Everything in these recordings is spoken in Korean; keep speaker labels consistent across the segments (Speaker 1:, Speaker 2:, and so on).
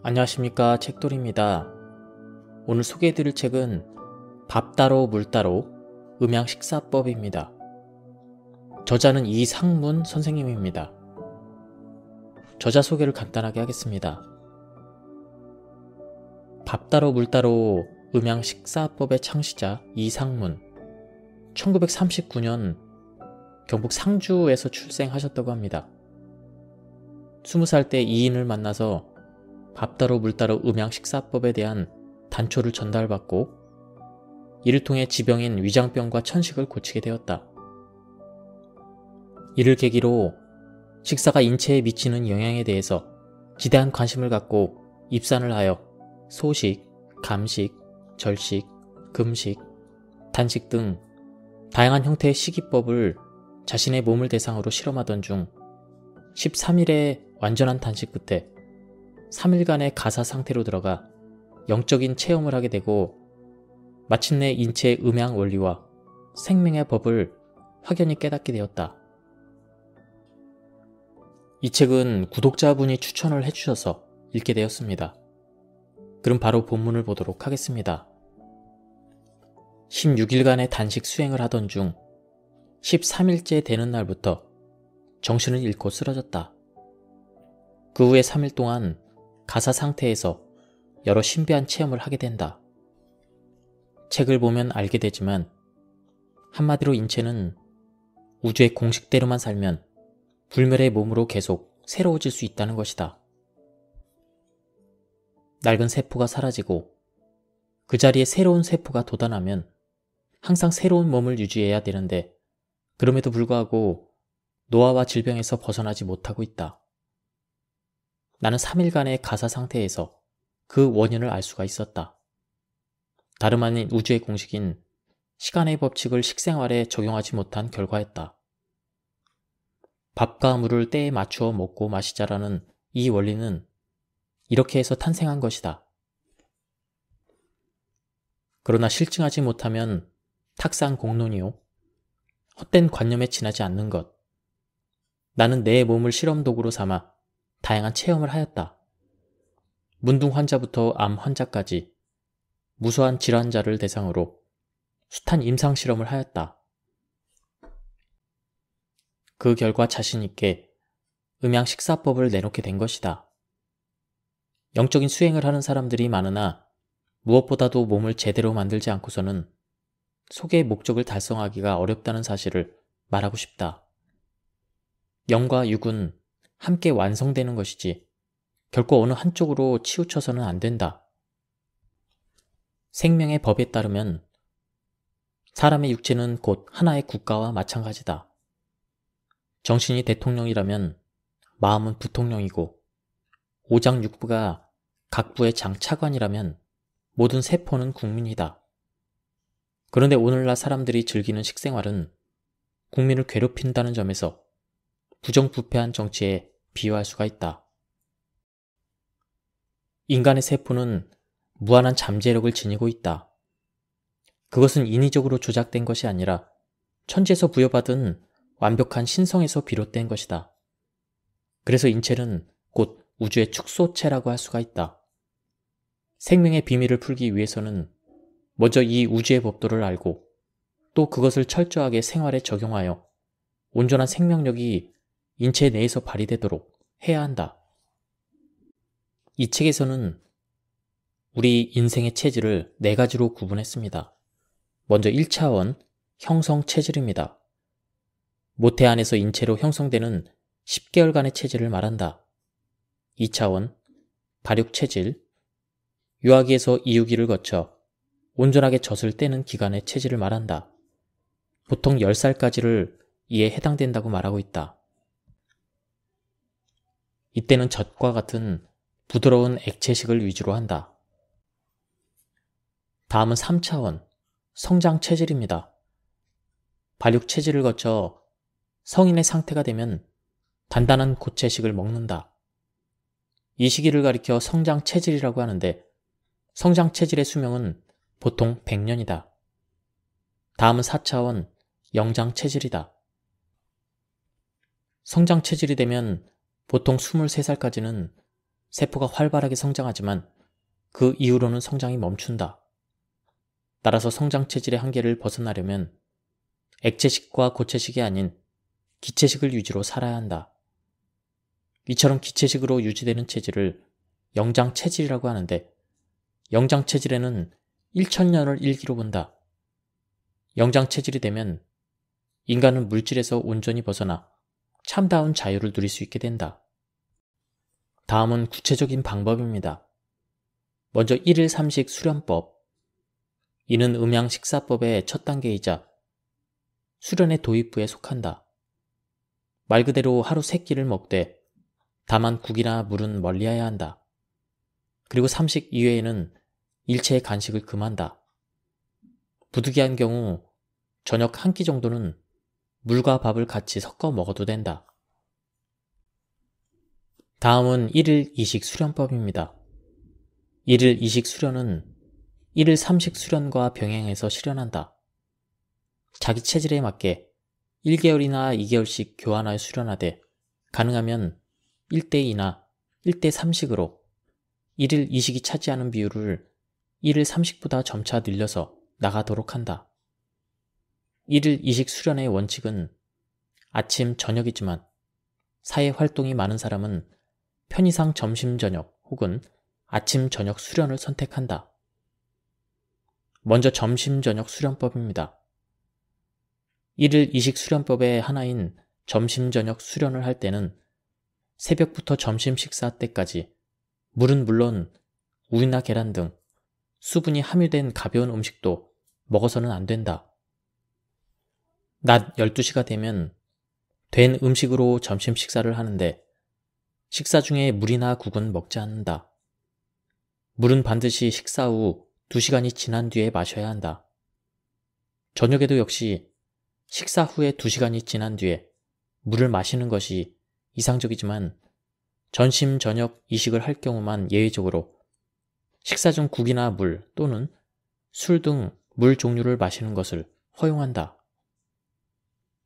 Speaker 1: 안녕하십니까, 책돌이입니다. 오늘 소개해드릴 책은 밥 따로 물 따로 음양식사법입니다. 저자는 이상문 선생님입니다. 저자 소개를 간단하게 하겠습니다. 밥 따로 물 따로 음양식사법의 창시자 이상문, 1939년 경북 상주에서 출생하셨다고 합니다. 20살 때 이인을 만나서 밥 따로 물 따로 음양식사법에 대한 단초를 전달받고 이를 통해 지병인 위장병과 천식을 고치게 되었다. 이를 계기로 식사가 인체에 미치는 영향에 대해서 지대한 관심을 갖고 입산을 하여 소식, 감식, 절식, 금식, 단식 등 다양한 형태의 식이법을 자신의 몸을 대상으로 실험하던 중 13일의 완전한 단식 끝에 3일간의 가사 상태로 들어가 영적인 체험을 하게 되고 마침내 인체의 음양 원리와 생명의 법을 확연히 깨닫게 되었다. 이 책은 구독자분이 추천을 해주셔서 읽게 되었습니다. 그럼 바로 본문을 보도록 하겠습니다. 16일간의 단식 수행을 하던 중 13일째 되는 날부터 정신을 잃고 쓰러졌다. 그 후에 3일 동안 가사 상태에서 여러 신비한 체험을 하게 된다. 책을 보면 알게 되지만 한마디로 인체는 우주의 공식대로만 살면 불멸의 몸으로 계속 새로워질 수 있다는 것이다. 낡은 세포가 사라지고 그 자리에 새로운 세포가 돋아나면 항상 새로운 몸을 유지해야 되는데 그럼에도 불구하고 노화와 질병에서 벗어나지 못하고 있다. 나는 3일간의 가사 상태에서 그 원인을 알 수가 있었다. 다름 아닌 우주의 공식인 시간의 법칙을 식생활에 적용하지 못한 결과였다. 밥과 물을 때에 맞추어 먹고 마시자라는 이 원리는 이렇게 해서 탄생한 것이다. 그러나 실증하지 못하면 탁상공론이요. 헛된 관념에 지나지 않는 것. 나는 내 몸을 실험 도구로 삼아 다양한 체험을 하였다. 문둥 환자부터 암 환자까지 무수한 질환자를 대상으로 숱한 임상실험을 하였다. 그 결과 자신있게 음양식사법을 내놓게 된 것이다. 영적인 수행을 하는 사람들이 많으나 무엇보다도 몸을 제대로 만들지 않고서는 속의 목적을 달성하기가 어렵다는 사실을 말하고 싶다. 영과 육은 함께 완성되는 것이지 결코 어느 한쪽으로 치우쳐서는 안 된다. 생명의 법에 따르면 사람의 육체는 곧 하나의 국가와 마찬가지다. 정신이 대통령이라면 마음은 부통령이고 오장육부가 각 부의 장차관이라면 모든 세포는 국민이다. 그런데 오늘날 사람들이 즐기는 식생활은 국민을 괴롭힌다는 점에서 부정부패한 정치에 비유할 수가 있다. 인간의 세포는 무한한 잠재력을 지니고 있다. 그것은 인위적으로 조작된 것이 아니라 천지에서 부여받은 완벽한 신성에서 비롯된 것이다. 그래서 인체는 곧 우주의 축소체라고 할 수가 있다. 생명의 비밀을 풀기 위해서는 먼저 이 우주의 법도를 알고 또 그것을 철저하게 생활에 적용하여 온전한 생명력이 인체 내에서 발휘되도록 해야 한다. 이 책에서는 우리 인생의 체질을 4가지로 구분했습니다. 먼저 1차원 형성 체질입니다. 모태 안에서 인체로 형성되는 10개월간의 체질을 말한다. 2차원 발육 체질, 유아기에서 이유기를 거쳐 온전하게 젖을 떼는 기간의 체질을 말한다. 보통 10살까지를 이에 해당된다고 말하고 있다. 이때는 젖과 같은 부드러운 액체식을 위주로 한다. 다음은 3차원 성장 체질입니다. 발육 체질을 거쳐 성인의 상태가 되면 단단한 고체식을 먹는다. 이 시기를 가리켜 성장 체질이라고 하는데 성장 체질의 수명은 보통 100년이다. 다음은 4차원 영장 체질이다. 성장 체질이 되면 보통 23살까지는 세포가 활발하게 성장하지만 그 이후로는 성장이 멈춘다. 따라서 성장 체질의 한계를 벗어나려면 액체식과 고체식이 아닌 기체식을 유지로 살아야 한다. 이처럼 기체식으로 유지되는 체질을 영장체질이라고 하는데, 영장체질에는 1000년을 일기로 본다. 영장체질이 되면 인간은 물질에서 온전히 벗어나 참다운 자유를 누릴 수 있게 된다. 다음은 구체적인 방법입니다. 먼저 1일 3식 수련법. 이는 음양식사법의 첫 단계이자 수련의 도입부에 속한다. 말 그대로 하루 3끼를 먹되 다만 국이나 물은 멀리해야 한다. 그리고 3식 이외에는 일체의 간식을 금한다. 부득이한 경우 저녁 한 끼 정도는 물과 밥을 같이 섞어 먹어도 된다. 다음은 1일 2식 수련법입니다. 1일 2식 수련은 1일 3식 수련과 병행해서 실현한다. 자기 체질에 맞게 1개월이나 2개월씩 교환하여 수련하되 가능하면 1대2나 1대3식으로 1일 2식이 차지하는 비율을 1일 3식보다 점차 늘려서 나가도록 한다. 1일 2식 수련의 원칙은 아침, 저녁이지만 사회 활동이 많은 사람은 편의상 점심, 저녁 혹은 아침, 저녁 수련을 선택한다. 먼저 점심, 저녁 수련법입니다. 1일 2식 수련법의 하나인 점심, 저녁 수련을 할 때는 새벽부터 점심 식사 때까지 물은 물론 우유나 계란 등 수분이 함유된 가벼운 음식도 먹어서는 안 된다. 낮 12시가 되면 된 음식으로 점심 식사를 하는데 식사 중에 물이나 국은 먹지 않는다. 물은 반드시 식사 후 2시간이 지난 뒤에 마셔야 한다. 저녁에도 역시 식사 후에 2시간이 지난 뒤에 물을 마시는 것이 이상적이지만 점심, 저녁 이식을 할 경우만 예외적으로 식사 중 국이나 물 또는 술 등 물 종류를 마시는 것을 허용한다.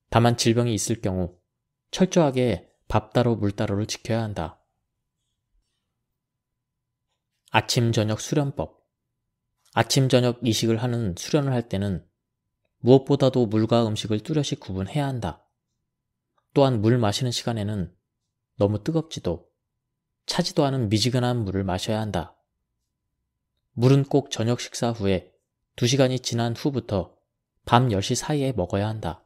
Speaker 1: 다만 질병이 있을 경우 철저하게 밥 따로 물 따로를 지켜야 한다. 아침, 저녁 수련법. 아침, 저녁 이식을 하는 수련을 할 때는 무엇보다도 물과 음식을 뚜렷이 구분해야 한다. 또한 물 마시는 시간에는 너무 뜨겁지도 차지도 않은 미지근한 물을 마셔야 한다. 물은 꼭 저녁 식사 후에 2시간이 지난 후부터 밤 10시 사이에 먹어야 한다.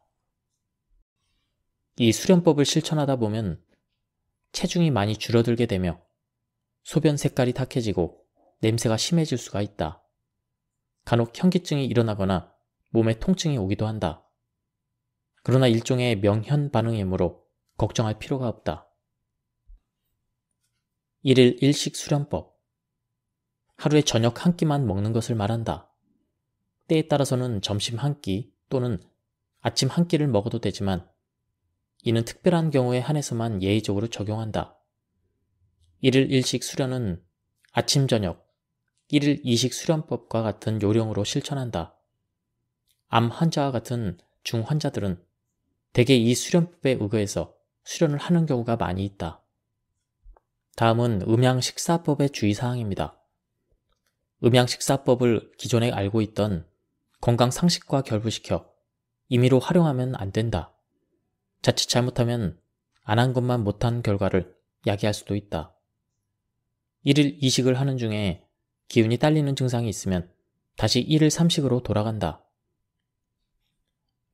Speaker 1: 이 수련법을 실천하다 보면 체중이 많이 줄어들게 되며 소변 색깔이 탁해지고 냄새가 심해질 수가 있다. 간혹 현기증이 일어나거나 몸에 통증이 오기도 한다. 그러나 일종의 명현 반응이므로 걱정할 필요가 없다. 1일 1식 수련법. 하루에 저녁 한 끼만 먹는 것을 말한다. 때에 따라서는 점심 한 끼 또는 아침 한 끼를 먹어도 되지만 이는 특별한 경우에 한해서만 예의적으로 적용한다. 1일 1식 수련은 아침, 저녁, 1일 2식 수련법과 같은 요령으로 실천한다. 암 환자와 같은 중환자들은 대개 이 수련법에 의거해서 수련을 하는 경우가 많이 있다. 다음은 음양식사법의 주의사항입니다. 음양식사법을 기존에 알고 있던 건강상식과 결부시켜 임의로 활용하면 안 된다. 자칫 잘못하면 안 한 것만 못한 결과를 야기할 수도 있다. 1일 2식을 하는 중에 기운이 딸리는 증상이 있으면 다시 1일 3식으로 돌아간다.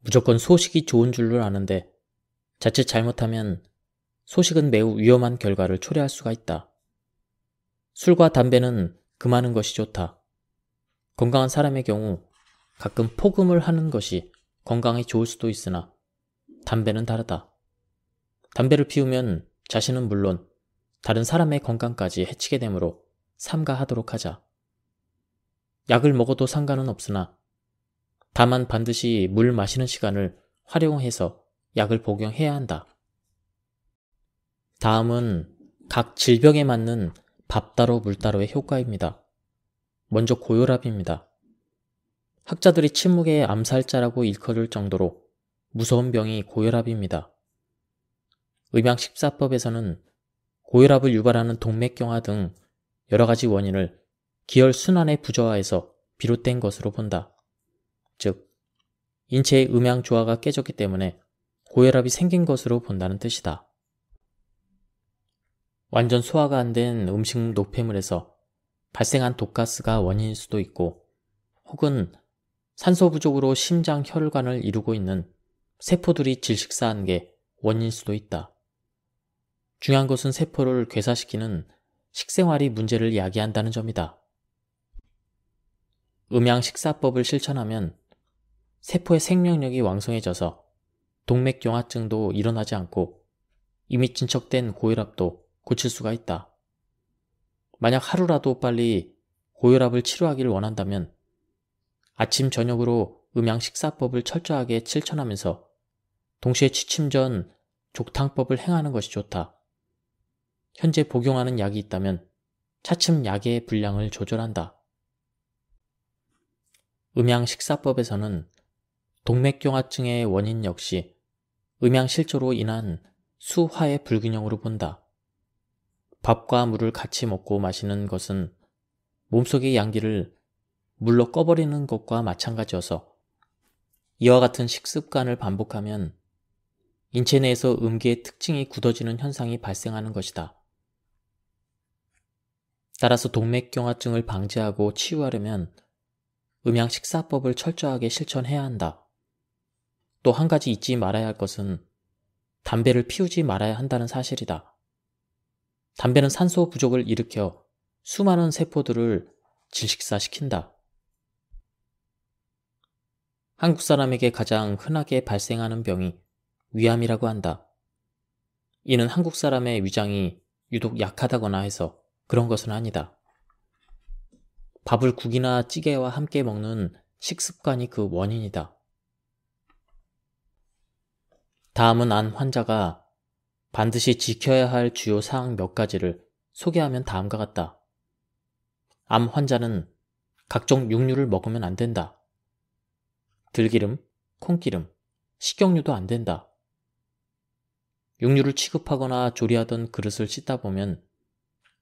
Speaker 1: 무조건 소식이 좋은 줄로 아는데 자칫 잘못하면 소식은 매우 위험한 결과를 초래할 수가 있다. 술과 담배는 금하는 것이 좋다. 건강한 사람의 경우 가끔 폭음을 하는 것이 건강에 좋을 수도 있으나 담배는 다르다. 담배를 피우면 자신은 물론 다른 사람의 건강까지 해치게 되므로 삼가하도록 하자. 약을 먹어도 상관은 없으나 다만 반드시 물 마시는 시간을 활용해서 약을 복용해야 한다. 다음은 각 질병에 맞는 밥 따로 물 따로의 효과입니다. 먼저 고혈압입니다. 학자들이 침묵의 암살자라고 일컬을 정도로 무서운 병이 고혈압입니다. 음양식사법에서는 고혈압을 유발하는 동맥경화 등 여러 가지 원인을 기혈순환의 부저하에서 비롯된 것으로 본다. 즉, 인체의 음양 조화가 깨졌기 때문에 고혈압이 생긴 것으로 본다는 뜻이다. 완전 소화가 안 된 음식 노폐물에서 발생한 독가스가 원인일 수도 있고, 혹은 산소 부족으로 심장 혈관을 이루고 있는 세포들이 질식사한 게 원인일 수도 있다. 중요한 것은 세포를 괴사시키는 식생활이 문제를 야기한다는 점이다. 음양식사법을 실천하면 세포의 생명력이 왕성해져서 동맥경화증도 일어나지 않고 이미 진척된 고혈압도 고칠 수가 있다. 만약 하루라도 빨리 고혈압을 치료하기를 원한다면 아침 저녁으로 음양식사법을 철저하게 실천하면서 동시에 취침 전 족탕법을 행하는 것이 좋다. 현재 복용하는 약이 있다면 차츰 약의 분량을 조절한다. 음양식사법에서는 동맥경화증의 원인 역시 음양실조로 인한 수화의 불균형으로 본다. 밥과 물을 같이 먹고 마시는 것은 몸속의 양기를 물로 꺼버리는 것과 마찬가지여서 이와 같은 식습관을 반복하면 인체 내에서 음기의 특징이 굳어지는 현상이 발생하는 것이다. 따라서 동맥경화증을 방지하고 치유하려면 음양식사법을 철저하게 실천해야 한다. 또 한 가지 잊지 말아야 할 것은 담배를 피우지 말아야 한다는 사실이다. 담배는 산소 부족을 일으켜 수많은 세포들을 질식사시킨다. 한국 사람에게 가장 흔하게 발생하는 병이 위암이라고 한다. 이는 한국 사람의 위장이 유독 약하다거나 해서 그런 것은 아니다. 밥을 국이나 찌개와 함께 먹는 식습관이 그 원인이다. 다음은 암 환자가 반드시 지켜야 할 주요 사항 몇 가지를 소개하면 다음과 같다. 암 환자는 각종 육류를 먹으면 안 된다. 들기름, 콩기름, 식용유도 안 된다. 육류를 취급하거나 조리하던 그릇을 씻다 보면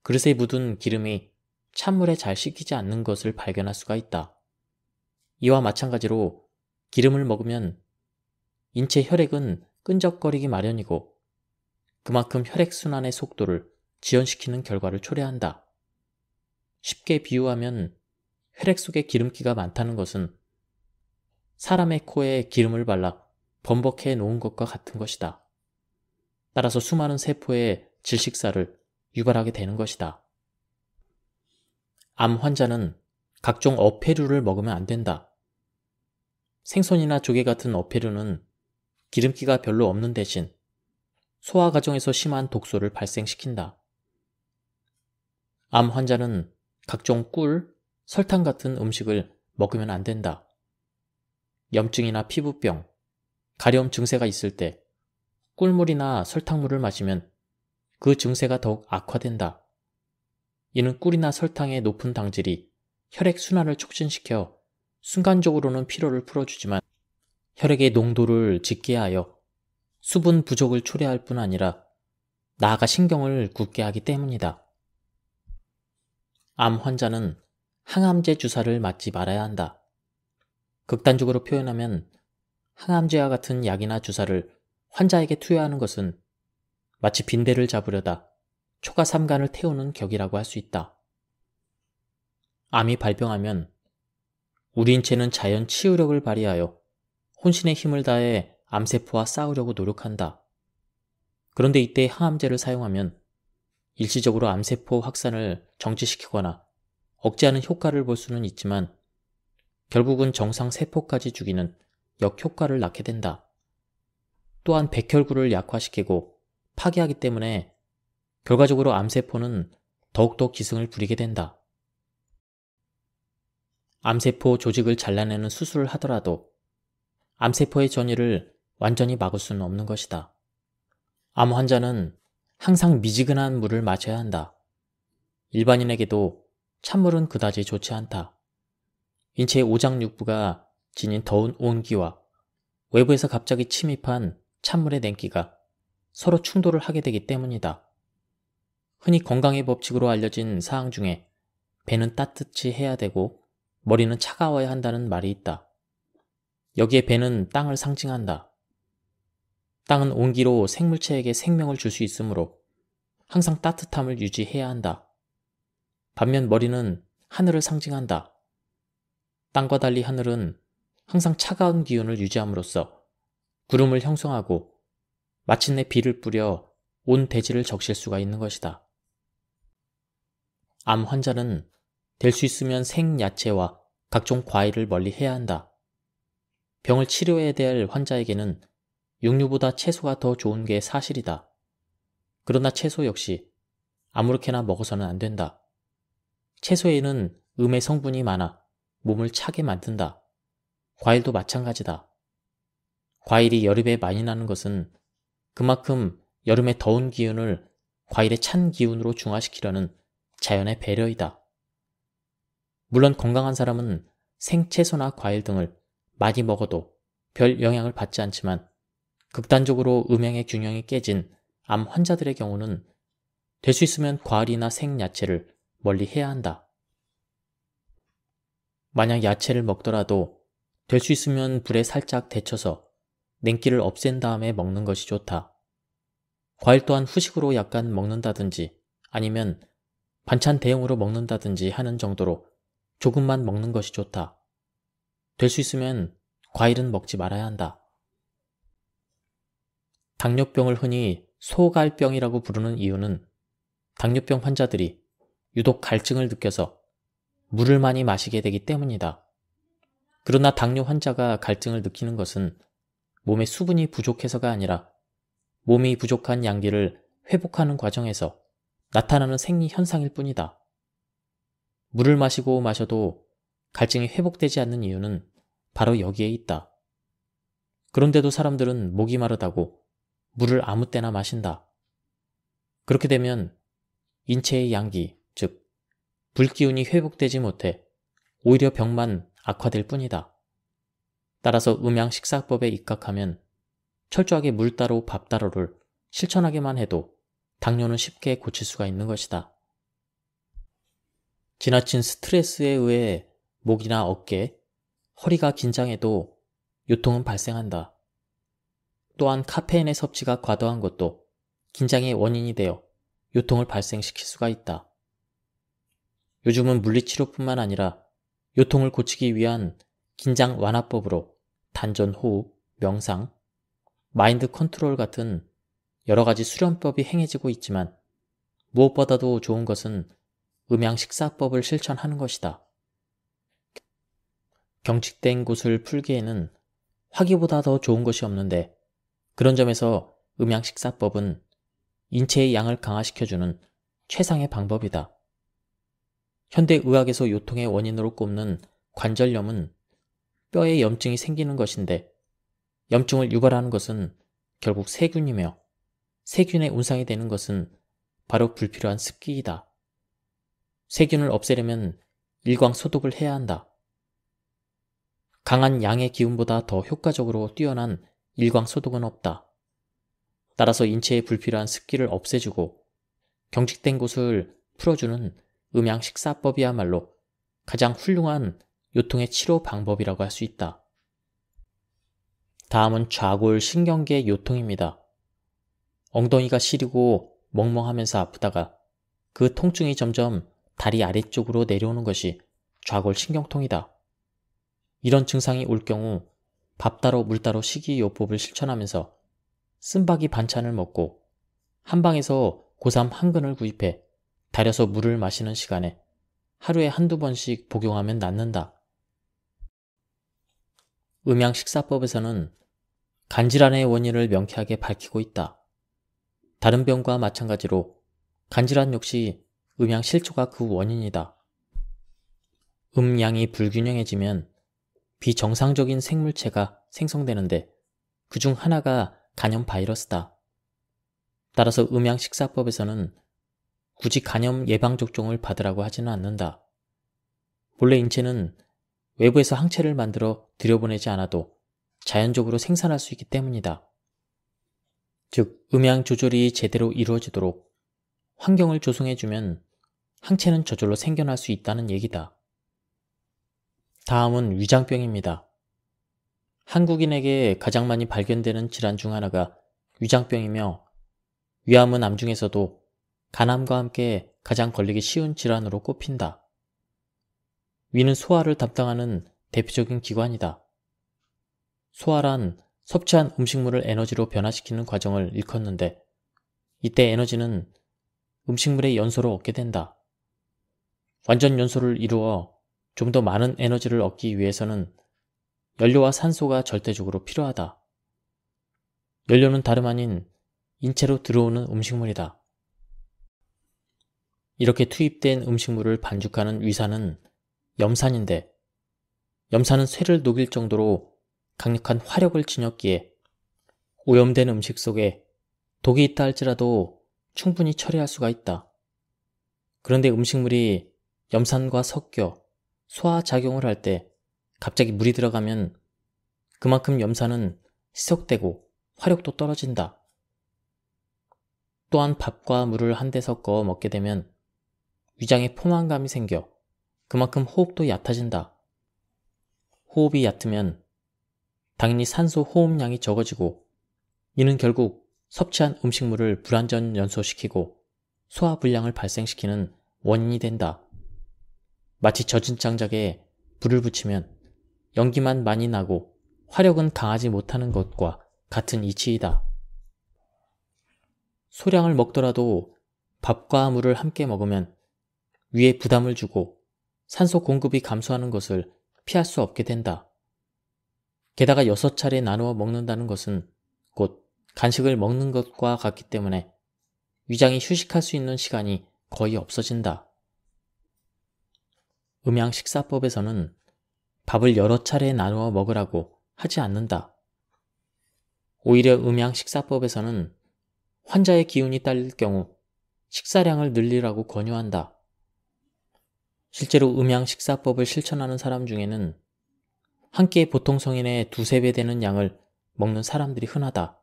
Speaker 1: 그릇에 묻은 기름이 찬물에 잘 씻기지 않는 것을 발견할 수가 있다. 이와 마찬가지로 기름을 먹으면 인체 혈액은 끈적거리기 마련이고 그만큼 혈액순환의 속도를 지연시키는 결과를 초래한다. 쉽게 비유하면 혈액 속에 기름기가 많다는 것은 사람의 코에 기름을 발라 범벅해 놓은 것과 같은 것이다. 따라서 수많은 세포의 질식사를 유발하게 되는 것이다. 암 환자는 각종 어패류를 먹으면 안 된다. 생선이나 조개 같은 어패류는 기름기가 별로 없는 대신 소화 과정에서 심한 독소를 발생시킨다. 암 환자는 각종 꿀, 설탕 같은 음식을 먹으면 안 된다. 염증이나 피부병, 가려움 증세가 있을 때 꿀물이나 설탕물을 마시면 그 증세가 더욱 악화된다. 이는 꿀이나 설탕의 높은 당질이 혈액 순환을 촉진시켜 순간적으로는 피로를 풀어주지만 혈액의 농도를 짙게 하여 수분 부족을 초래할 뿐 아니라 나아가 신경을 굳게 하기 때문이다. 암 환자는 항암제 주사를 맞지 말아야 한다. 극단적으로 표현하면 항암제와 같은 약이나 주사를 환자에게 투여하는 것은 마치 빈대를 잡으려다 초가 삼간을 태우는 격이라고 할 수 있다. 암이 발병하면 우리 인체는 자연 치유력을 발휘하여 혼신의 힘을 다해 암세포와 싸우려고 노력한다. 그런데 이때 항암제를 사용하면 일시적으로 암세포 확산을 정지시키거나 억제하는 효과를 볼 수는 있지만 결국은 정상 세포까지 죽이는 역효과를 낳게 된다. 또한 백혈구를 약화시키고 파괴하기 때문에 결과적으로 암세포는 더욱더 기승을 부리게 된다. 암세포 조직을 잘라내는 수술을 하더라도 암세포의 전이를 완전히 막을 수는 없는 것이다. 암 환자는 항상 미지근한 물을 마셔야 한다. 일반인에게도 찬물은 그다지 좋지 않다. 인체의 오장육부가 지닌 더운 온기와 외부에서 갑자기 침입한 찬물의 냉기가 서로 충돌을 하게 되기 때문이다. 흔히 건강의 법칙으로 알려진 사항 중에 배는 따뜻히 해야 되고 머리는 차가워야 한다는 말이 있다. 여기에 배는 땅을 상징한다. 땅은 온기로 생물체에게 생명을 줄 수 있으므로 항상 따뜻함을 유지해야 한다. 반면 머리는 하늘을 상징한다. 땅과 달리 하늘은 항상 차가운 기운을 유지함으로써 구름을 형성하고 마침내 비를 뿌려 온 대지를 적실 수가 있는 것이다. 암 환자는 될 수 있으면 생야채와 각종 과일을 멀리 해야 한다. 병을 치료해야 될 환자에게는 육류보다 채소가 더 좋은 게 사실이다. 그러나 채소 역시 아무렇게나 먹어서는 안 된다. 채소에는 음의 성분이 많아 몸을 차게 만든다. 과일도 마찬가지다. 과일이 여름에 많이 나는 것은 그만큼 여름의 더운 기운을 과일의 찬 기운으로 중화시키려는 자연의 배려이다. 물론 건강한 사람은 생채소나 과일 등을 많이 먹어도 별 영향을 받지 않지만 극단적으로 음양의 균형이 깨진 암 환자들의 경우는 될 수 있으면 과일이나 생야채를 멀리 해야 한다. 만약 야채를 먹더라도 될 수 있으면 불에 살짝 데쳐서 냉기를 없앤 다음에 먹는 것이 좋다. 과일 또한 후식으로 약간 먹는다든지 아니면 반찬 대용으로 먹는다든지 하는 정도로 조금만 먹는 것이 좋다. 될 수 있으면 과일은 먹지 말아야 한다. 당뇨병을 흔히 소갈병이라고 부르는 이유는 당뇨병 환자들이 유독 갈증을 느껴서 물을 많이 마시게 되기 때문이다. 그러나 당뇨 환자가 갈증을 느끼는 것은 몸에 수분이 부족해서가 아니라 몸이 부족한 양기를 회복하는 과정에서 나타나는 생리 현상일 뿐이다. 물을 마시고 마셔도 갈증이 회복되지 않는 이유는 바로 여기에 있다. 그런데도 사람들은 목이 마르다고 물을 아무 때나 마신다. 그렇게 되면 인체의 양기, 즉 불기운이 회복되지 못해 오히려 병만 악화될 뿐이다. 따라서 음양식사법에 입각하면 철저하게 물 따로 밥 따로를 실천하기만 해도 당뇨는 쉽게 고칠 수가 있는 것이다. 지나친 스트레스에 의해 목이나 어깨, 허리가 긴장해도 요통은 발생한다. 또한 카페인의 섭취가 과도한 것도 긴장의 원인이 되어 요통을 발생시킬 수가 있다. 요즘은 물리치료뿐만 아니라 요통을 고치기 위한 긴장 완화법으로 단전호흡, 명상, 마인드 컨트롤 같은 여러 가지 수련법이 행해지고 있지만 무엇보다도 좋은 것은 음양식사법을 실천하는 것이다. 경직된 곳을 풀기에는 화기보다 더 좋은 것이 없는데 그런 점에서 음양식사법은 인체의 양을 강화시켜주는 최상의 방법이다. 현대의학에서 요통의 원인으로 꼽는 관절염은 뼈에 염증이 생기는 것인데 염증을 유발하는 것은 결국 세균이며 세균의 운상이 되는 것은 바로 불필요한 습기이다. 세균을 없애려면 일광소독을 해야 한다. 강한 양의 기운보다 더 효과적으로 뛰어난 일광소독은 없다. 따라서 인체에 불필요한 습기를 없애주고 경직된 곳을 풀어주는 음양식사법이야말로 가장 훌륭한 요통의 치료 방법이라고 할 수 있다. 다음은 좌골 신경계 요통입니다. 엉덩이가 시리고 멍멍하면서 아프다가 그 통증이 점점 다리 아래쪽으로 내려오는 것이 좌골 신경통이다. 이런 증상이 올 경우 밥 따로 물 따로 식이요법을 실천하면서 쓴바기 반찬을 먹고 한방에서 고삼 한 근을 구입해 달여서 물을 마시는 시간에 하루에 한두 번씩 복용하면 낫는다. 음양식사법에서는 간질환의 원인을 명쾌하게 밝히고 있다. 다른 병과 마찬가지로 간질환 역시 음양실조가 그 원인이다. 음양이 불균형해지면 비정상적인 생물체가 생성되는데 그중 하나가 간염 바이러스다. 따라서 음양식사법에서는 굳이 간염 예방접종을 받으라고 하지는 않는다. 본래 인체는 외부에서 항체를 만들어 들여보내지 않아도 자연적으로 생산할 수 있기 때문이다. 즉, 음양 조절이 제대로 이루어지도록 환경을 조성해주면 항체는 저절로 생겨날 수 있다는 얘기다. 다음은 위장병입니다. 한국인에게 가장 많이 발견되는 질환 중 하나가 위장병이며 위암은 암 중에서도 간암과 함께 가장 걸리기 쉬운 질환으로 꼽힌다. 위는 소화를 담당하는 대표적인 기관이다. 소화란 섭취한 음식물을 에너지로 변화시키는 과정을 일컫는데 이때 에너지는 음식물의 연소로 얻게 된다. 완전 연소를 이루어 좀 더 많은 에너지를 얻기 위해서는 연료와 산소가 절대적으로 필요하다. 연료는 다름 아닌 인체로 들어오는 음식물이다. 이렇게 투입된 음식물을 반죽하는 위산은 염산인데 염산은 쇠를 녹일 정도로 강력한 화력을 지녔기에 오염된 음식 속에 독이 있다 할지라도 충분히 처리할 수가 있다. 그런데 음식물이 염산과 섞여 소화작용을 할 때 갑자기 물이 들어가면 그만큼 염산은 희석되고 화력도 떨어진다. 또한 밥과 물을 한데 섞어 먹게 되면 위장에 포만감이 생겨 그만큼 호흡도 얕아진다. 호흡이 얕으면 당연히 산소 호흡량이 적어지고 이는 결국 섭취한 음식물을 불완전 연소시키고 소화불량을 발생시키는 원인이 된다. 마치 젖은 장작에 불을 붙이면 연기만 많이 나고 화력은 강하지 못하는 것과 같은 이치이다. 소량을 먹더라도 밥과 물을 함께 먹으면 위에 부담을 주고 산소 공급이 감소하는 것을 피할 수 없게 된다. 게다가 6차례 나누어 먹는다는 것은 곧 간식을 먹는 것과 같기 때문에 위장이 휴식할 수 있는 시간이 거의 없어진다. 음양식사법에서는 밥을 여러 차례 나누어 먹으라고 하지 않는다. 오히려 음양식사법에서는 환자의 기운이 딸릴 경우 식사량을 늘리라고 권유한다. 실제로 음양식사법을 실천하는 사람 중에는 한 끼에 보통 성인의 2~3배 되는 양을 먹는 사람들이 흔하다.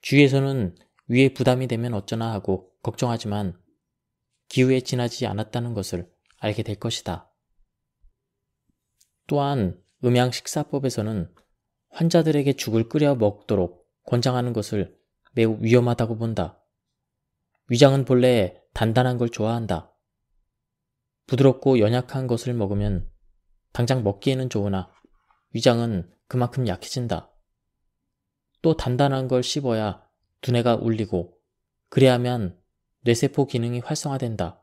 Speaker 1: 주위에서는 위에 부담이 되면 어쩌나 하고 걱정하지만 기후에 지나지 않았다는 것을 알게 될 것이다. 또한 음양식사법에서는 환자들에게 죽을 끓여 먹도록 권장하는 것을 매우 위험하다고 본다. 위장은 본래 단단한 걸 좋아한다. 부드럽고 연약한 것을 먹으면 당장 먹기에는 좋으나 위장은 그만큼 약해진다. 또 단단한 걸 씹어야 두뇌가 울리고 그래야만 뇌세포 기능이 활성화된다.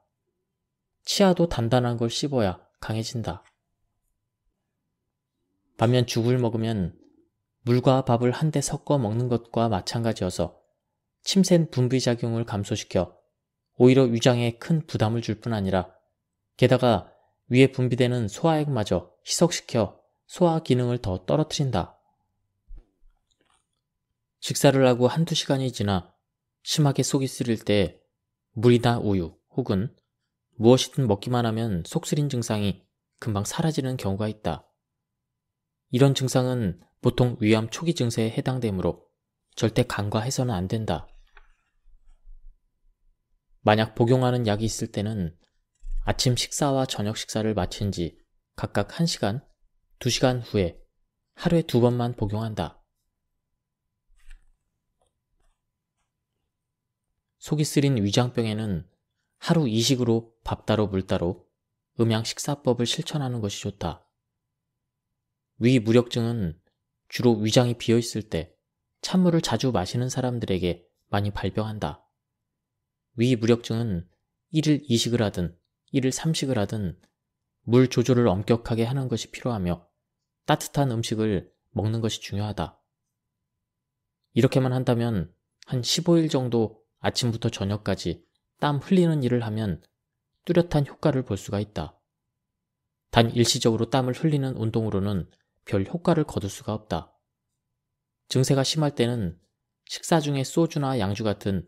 Speaker 1: 치아도 단단한 걸 씹어야 강해진다. 반면 죽을 먹으면 물과 밥을 한데 섞어 먹는 것과 마찬가지여서 침샘 분비작용을 감소시켜 오히려 위장에 큰 부담을 줄 뿐 아니라 게다가 위에 분비되는 소화액마저 희석시켜 소화 기능을 더 떨어뜨린다. 식사를 하고 1~2시간이 지나 심하게 속이 쓰릴 때 물이나 우유 혹은 무엇이든 먹기만 하면 속 쓰린 증상이 금방 사라지는 경우가 있다. 이런 증상은 보통 위암 초기 증세에 해당되므로 절대 간과해서는 안 된다. 만약 복용하는 약이 있을 때는 아침 식사와 저녁 식사를 마친 지 각각 1시간, 2시간 후에 하루에 2번만 복용한다. 속이 쓰린 위장병에는 하루 2식으로 밥 따로 물 따로 음양식사법을 실천하는 것이 좋다. 위무력증은 주로 위장이 비어있을 때 찬물을 자주 마시는 사람들에게 많이 발병한다. 위무력증은 1일 2식을 하든 1일 3식을 하든 물 조절을 엄격하게 하는 것이 필요하며 따뜻한 음식을 먹는 것이 중요하다. 이렇게만 한다면 한 15일 정도 아침부터 저녁까지 땀 흘리는 일을 하면 뚜렷한 효과를 볼 수가 있다. 단 일시적으로 땀을 흘리는 운동으로는 별 효과를 거둘 수가 없다. 증세가 심할 때는 식사 중에 소주나 양주 같은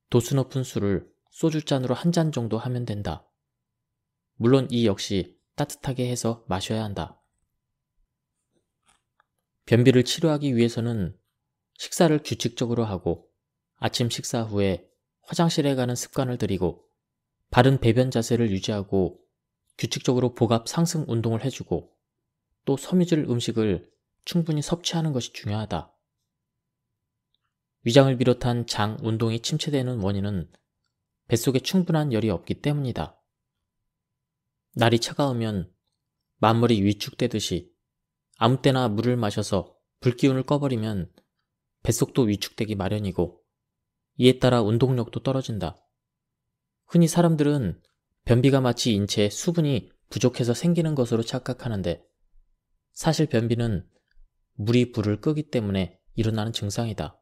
Speaker 1: 도수 높은 술을 소주잔으로 1잔 정도 하면 된다. 물론 이 역시 따뜻하게 해서 마셔야 한다. 변비를 치료하기 위해서는 식사를 규칙적으로 하고 아침 식사 후에 화장실에 가는 습관을 들이고 바른 배변 자세를 유지하고 규칙적으로 복압 상승 운동을 해주고 또 섬유질 음식을 충분히 섭취하는 것이 중요하다. 위장을 비롯한 장 운동이 침체되는 원인은 뱃속에 충분한 열이 없기 때문이다. 날이 차가우면 만물이 위축되듯이 아무 때나 물을 마셔서 불기운을 꺼버리면 뱃속도 위축되기 마련이고 이에 따라 운동력도 떨어진다. 흔히 사람들은 변비가 마치 인체에 수분이 부족해서 생기는 것으로 착각하는데 사실 변비는 물이 불을 끄기 때문에 일어나는 증상이다.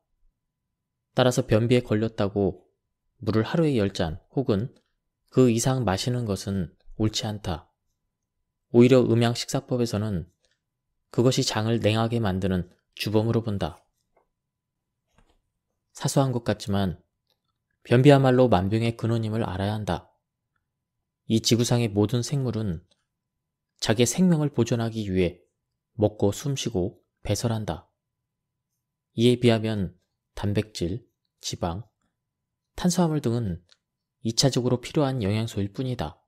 Speaker 1: 따라서 변비에 걸렸다고 물을 하루에 10잔 혹은 그 이상 마시는 것은 옳지 않다. 오히려 음양식사법에서는 그것이 장을 냉하게 만드는 주범으로 본다. 사소한 것 같지만 변비야말로 만병의 근원임을 알아야 한다. 이 지구상의 모든 생물은 자기의 생명을 보존하기 위해 먹고 숨쉬고 배설한다. 이에 비하면 단백질, 지방, 탄수화물 등은 2차적으로 필요한 영양소일 뿐이다.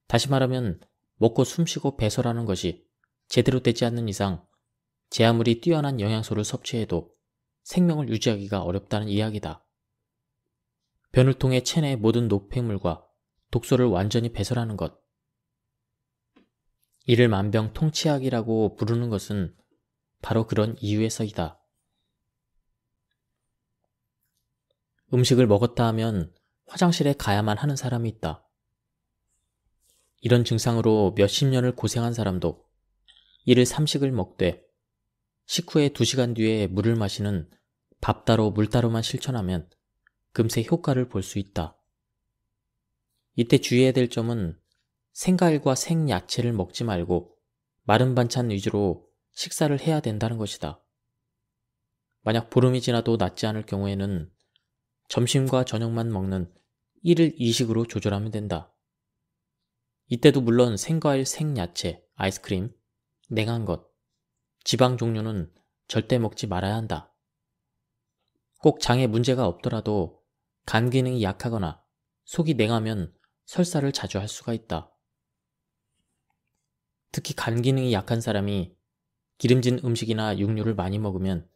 Speaker 1: 다시 말하면 먹고 숨쉬고 배설하는 것이 제대로 되지 않는 이상 제 아무리 뛰어난 영양소를 섭취해도 생명을 유지하기가 어렵다는 이야기다. 변을 통해 체내의 모든 노폐물과 독소를 완전히 배설하는 것. 이를 만병통치약이라고 부르는 것은 바로 그런 이유에서이다. 음식을 먹었다 하면 화장실에 가야만 하는 사람이 있다. 이런 증상으로 몇십 년을 고생한 사람도 이를 삼식을 먹되 식후에 2시간 뒤에 물을 마시는 밥 따로 물 따로만 실천하면 금세 효과를 볼 수 있다. 이때 주의해야 될 점은 생과일과 생야채를 먹지 말고 마른 반찬 위주로 식사를 해야 된다는 것이다. 만약 보름이 지나도 낫지 않을 경우에는 점심과 저녁만 먹는 1일 2식으로 조절하면 된다. 이때도 물론 생과일, 생야채, 아이스크림, 냉한 것, 지방 종류는 절대 먹지 말아야 한다. 꼭 장에 문제가 없더라도 간 기능이 약하거나 속이 냉하면 설사를 자주 할 수가 있다. 특히 간 기능이 약한 사람이 기름진 음식이나 육류를 많이 먹으면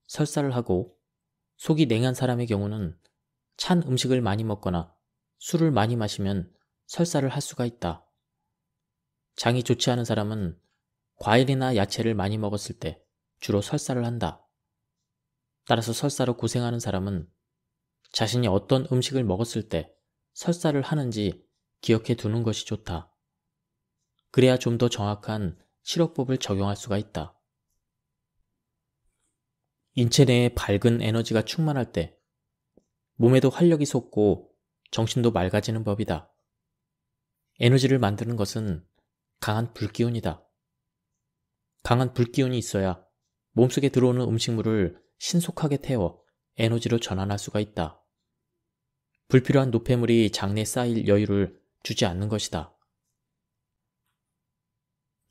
Speaker 1: 설사를 하고 속이 냉한 사람의 경우는 찬 음식을 많이 먹거나 술을 많이 마시면 설사를 할 수가 있다. 장이 좋지 않은 사람은 과일이나 야채를 많이 먹었을 때 주로 설사를 한다. 따라서 설사로 고생하는 사람은 자신이 어떤 음식을 먹었을 때 설사를 하는지 기억해 두는 것이 좋다. 그래야 좀 더 정확한 치료법을 적용할 수가 있다. 인체 내에 밝은 에너지가 충만할 때 몸에도 활력이 솟고 정신도 맑아지는 법이다. 에너지를 만드는 것은 강한 불기운이다. 강한 불기운이 있어야 몸속에 들어오는 음식물을 신속하게 태워 에너지로 전환할 수가 있다. 불필요한 노폐물이 장내에 쌓일 여유를 주지 않는 것이다.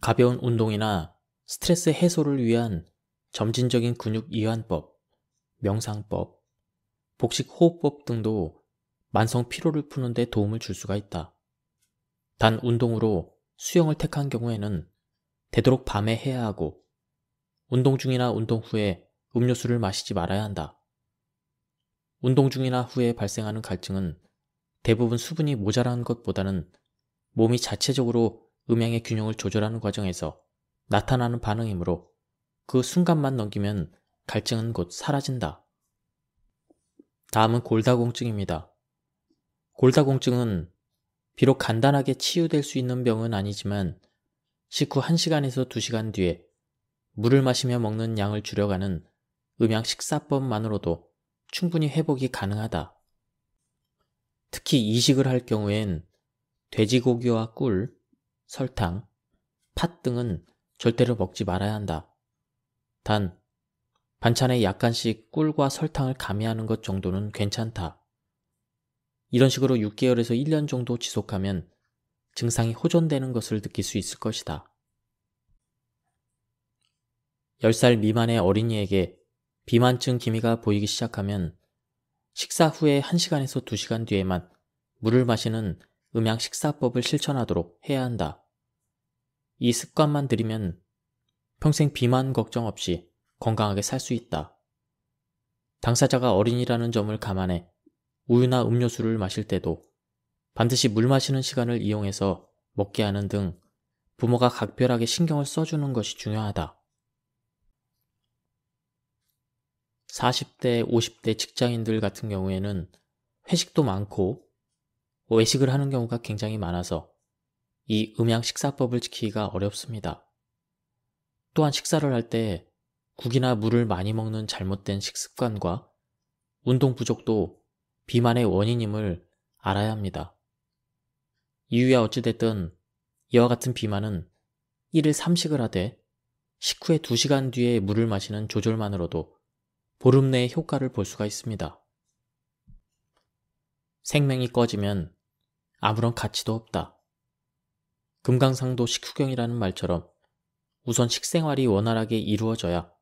Speaker 1: 가벼운 운동이나 스트레스 해소를 위한 점진적인 근육 이완법, 명상법, 복식 호흡법 등도 만성 피로를 푸는 데 도움을 줄 수가 있다. 단 운동으로 수영을 택한 경우에는 되도록 밤에 해야 하고 운동 중이나 운동 후에 음료수를 마시지 말아야 한다. 운동 중이나 후에 발생하는 갈증은 대부분 수분이 모자란 것보다는 몸이 자체적으로 음양의 균형을 조절하는 과정에서 나타나는 반응이므로 그 순간만 넘기면 갈증은 곧 사라진다. 다음은 골다공증입니다. 골다공증은 비록 간단하게 치유될 수 있는 병은 아니지만 식후 1시간에서 2시간 뒤에 물을 마시며 먹는 양을 줄여가는 음양 식사법만으로도 충분히 회복이 가능하다. 특히 이식을 할 경우엔 돼지고기와 꿀, 설탕, 팥 등은 절대로 먹지 말아야 한다. 단, 반찬에 약간씩 꿀과 설탕을 가미하는 것 정도는 괜찮다. 이런 식으로 6개월에서 1년 정도 지속하면 증상이 호전되는 것을 느낄 수 있을 것이다. 10살 미만의 어린이에게 비만증 기미가 보이기 시작하면 식사 후에 1시간에서 2시간 뒤에만 물을 마시는 음양 식사법을 실천하도록 해야 한다. 이 습관만 들이면 평생 비만 걱정 없이 건강하게 살 수 있다. 당사자가 어린이라는 점을 감안해 우유나 음료수를 마실 때도 반드시 물 마시는 시간을 이용해서 먹게 하는 등 부모가 각별하게 신경을 써주는 것이 중요하다. 40대, 50대 직장인들 같은 경우에는 회식도 많고 외식을 하는 경우가 굉장히 많아서 이 음양 식사법을 지키기가 어렵습니다. 또한 식사를 할 때 국이나 물을 많이 먹는 잘못된 식습관과 운동 부족도 비만의 원인임을 알아야 합니다. 이유야 어찌됐든 이와 같은 비만은 1일 3식을 하되 식후에 2시간 뒤에 물을 마시는 조절만으로도 보름 내에 효과를 볼 수가 있습니다. 생명이 꺼지면 아무런 가치도 없다. 금강산도 식후경이라는 말처럼 우선 식생활이 원활하게 이루어져야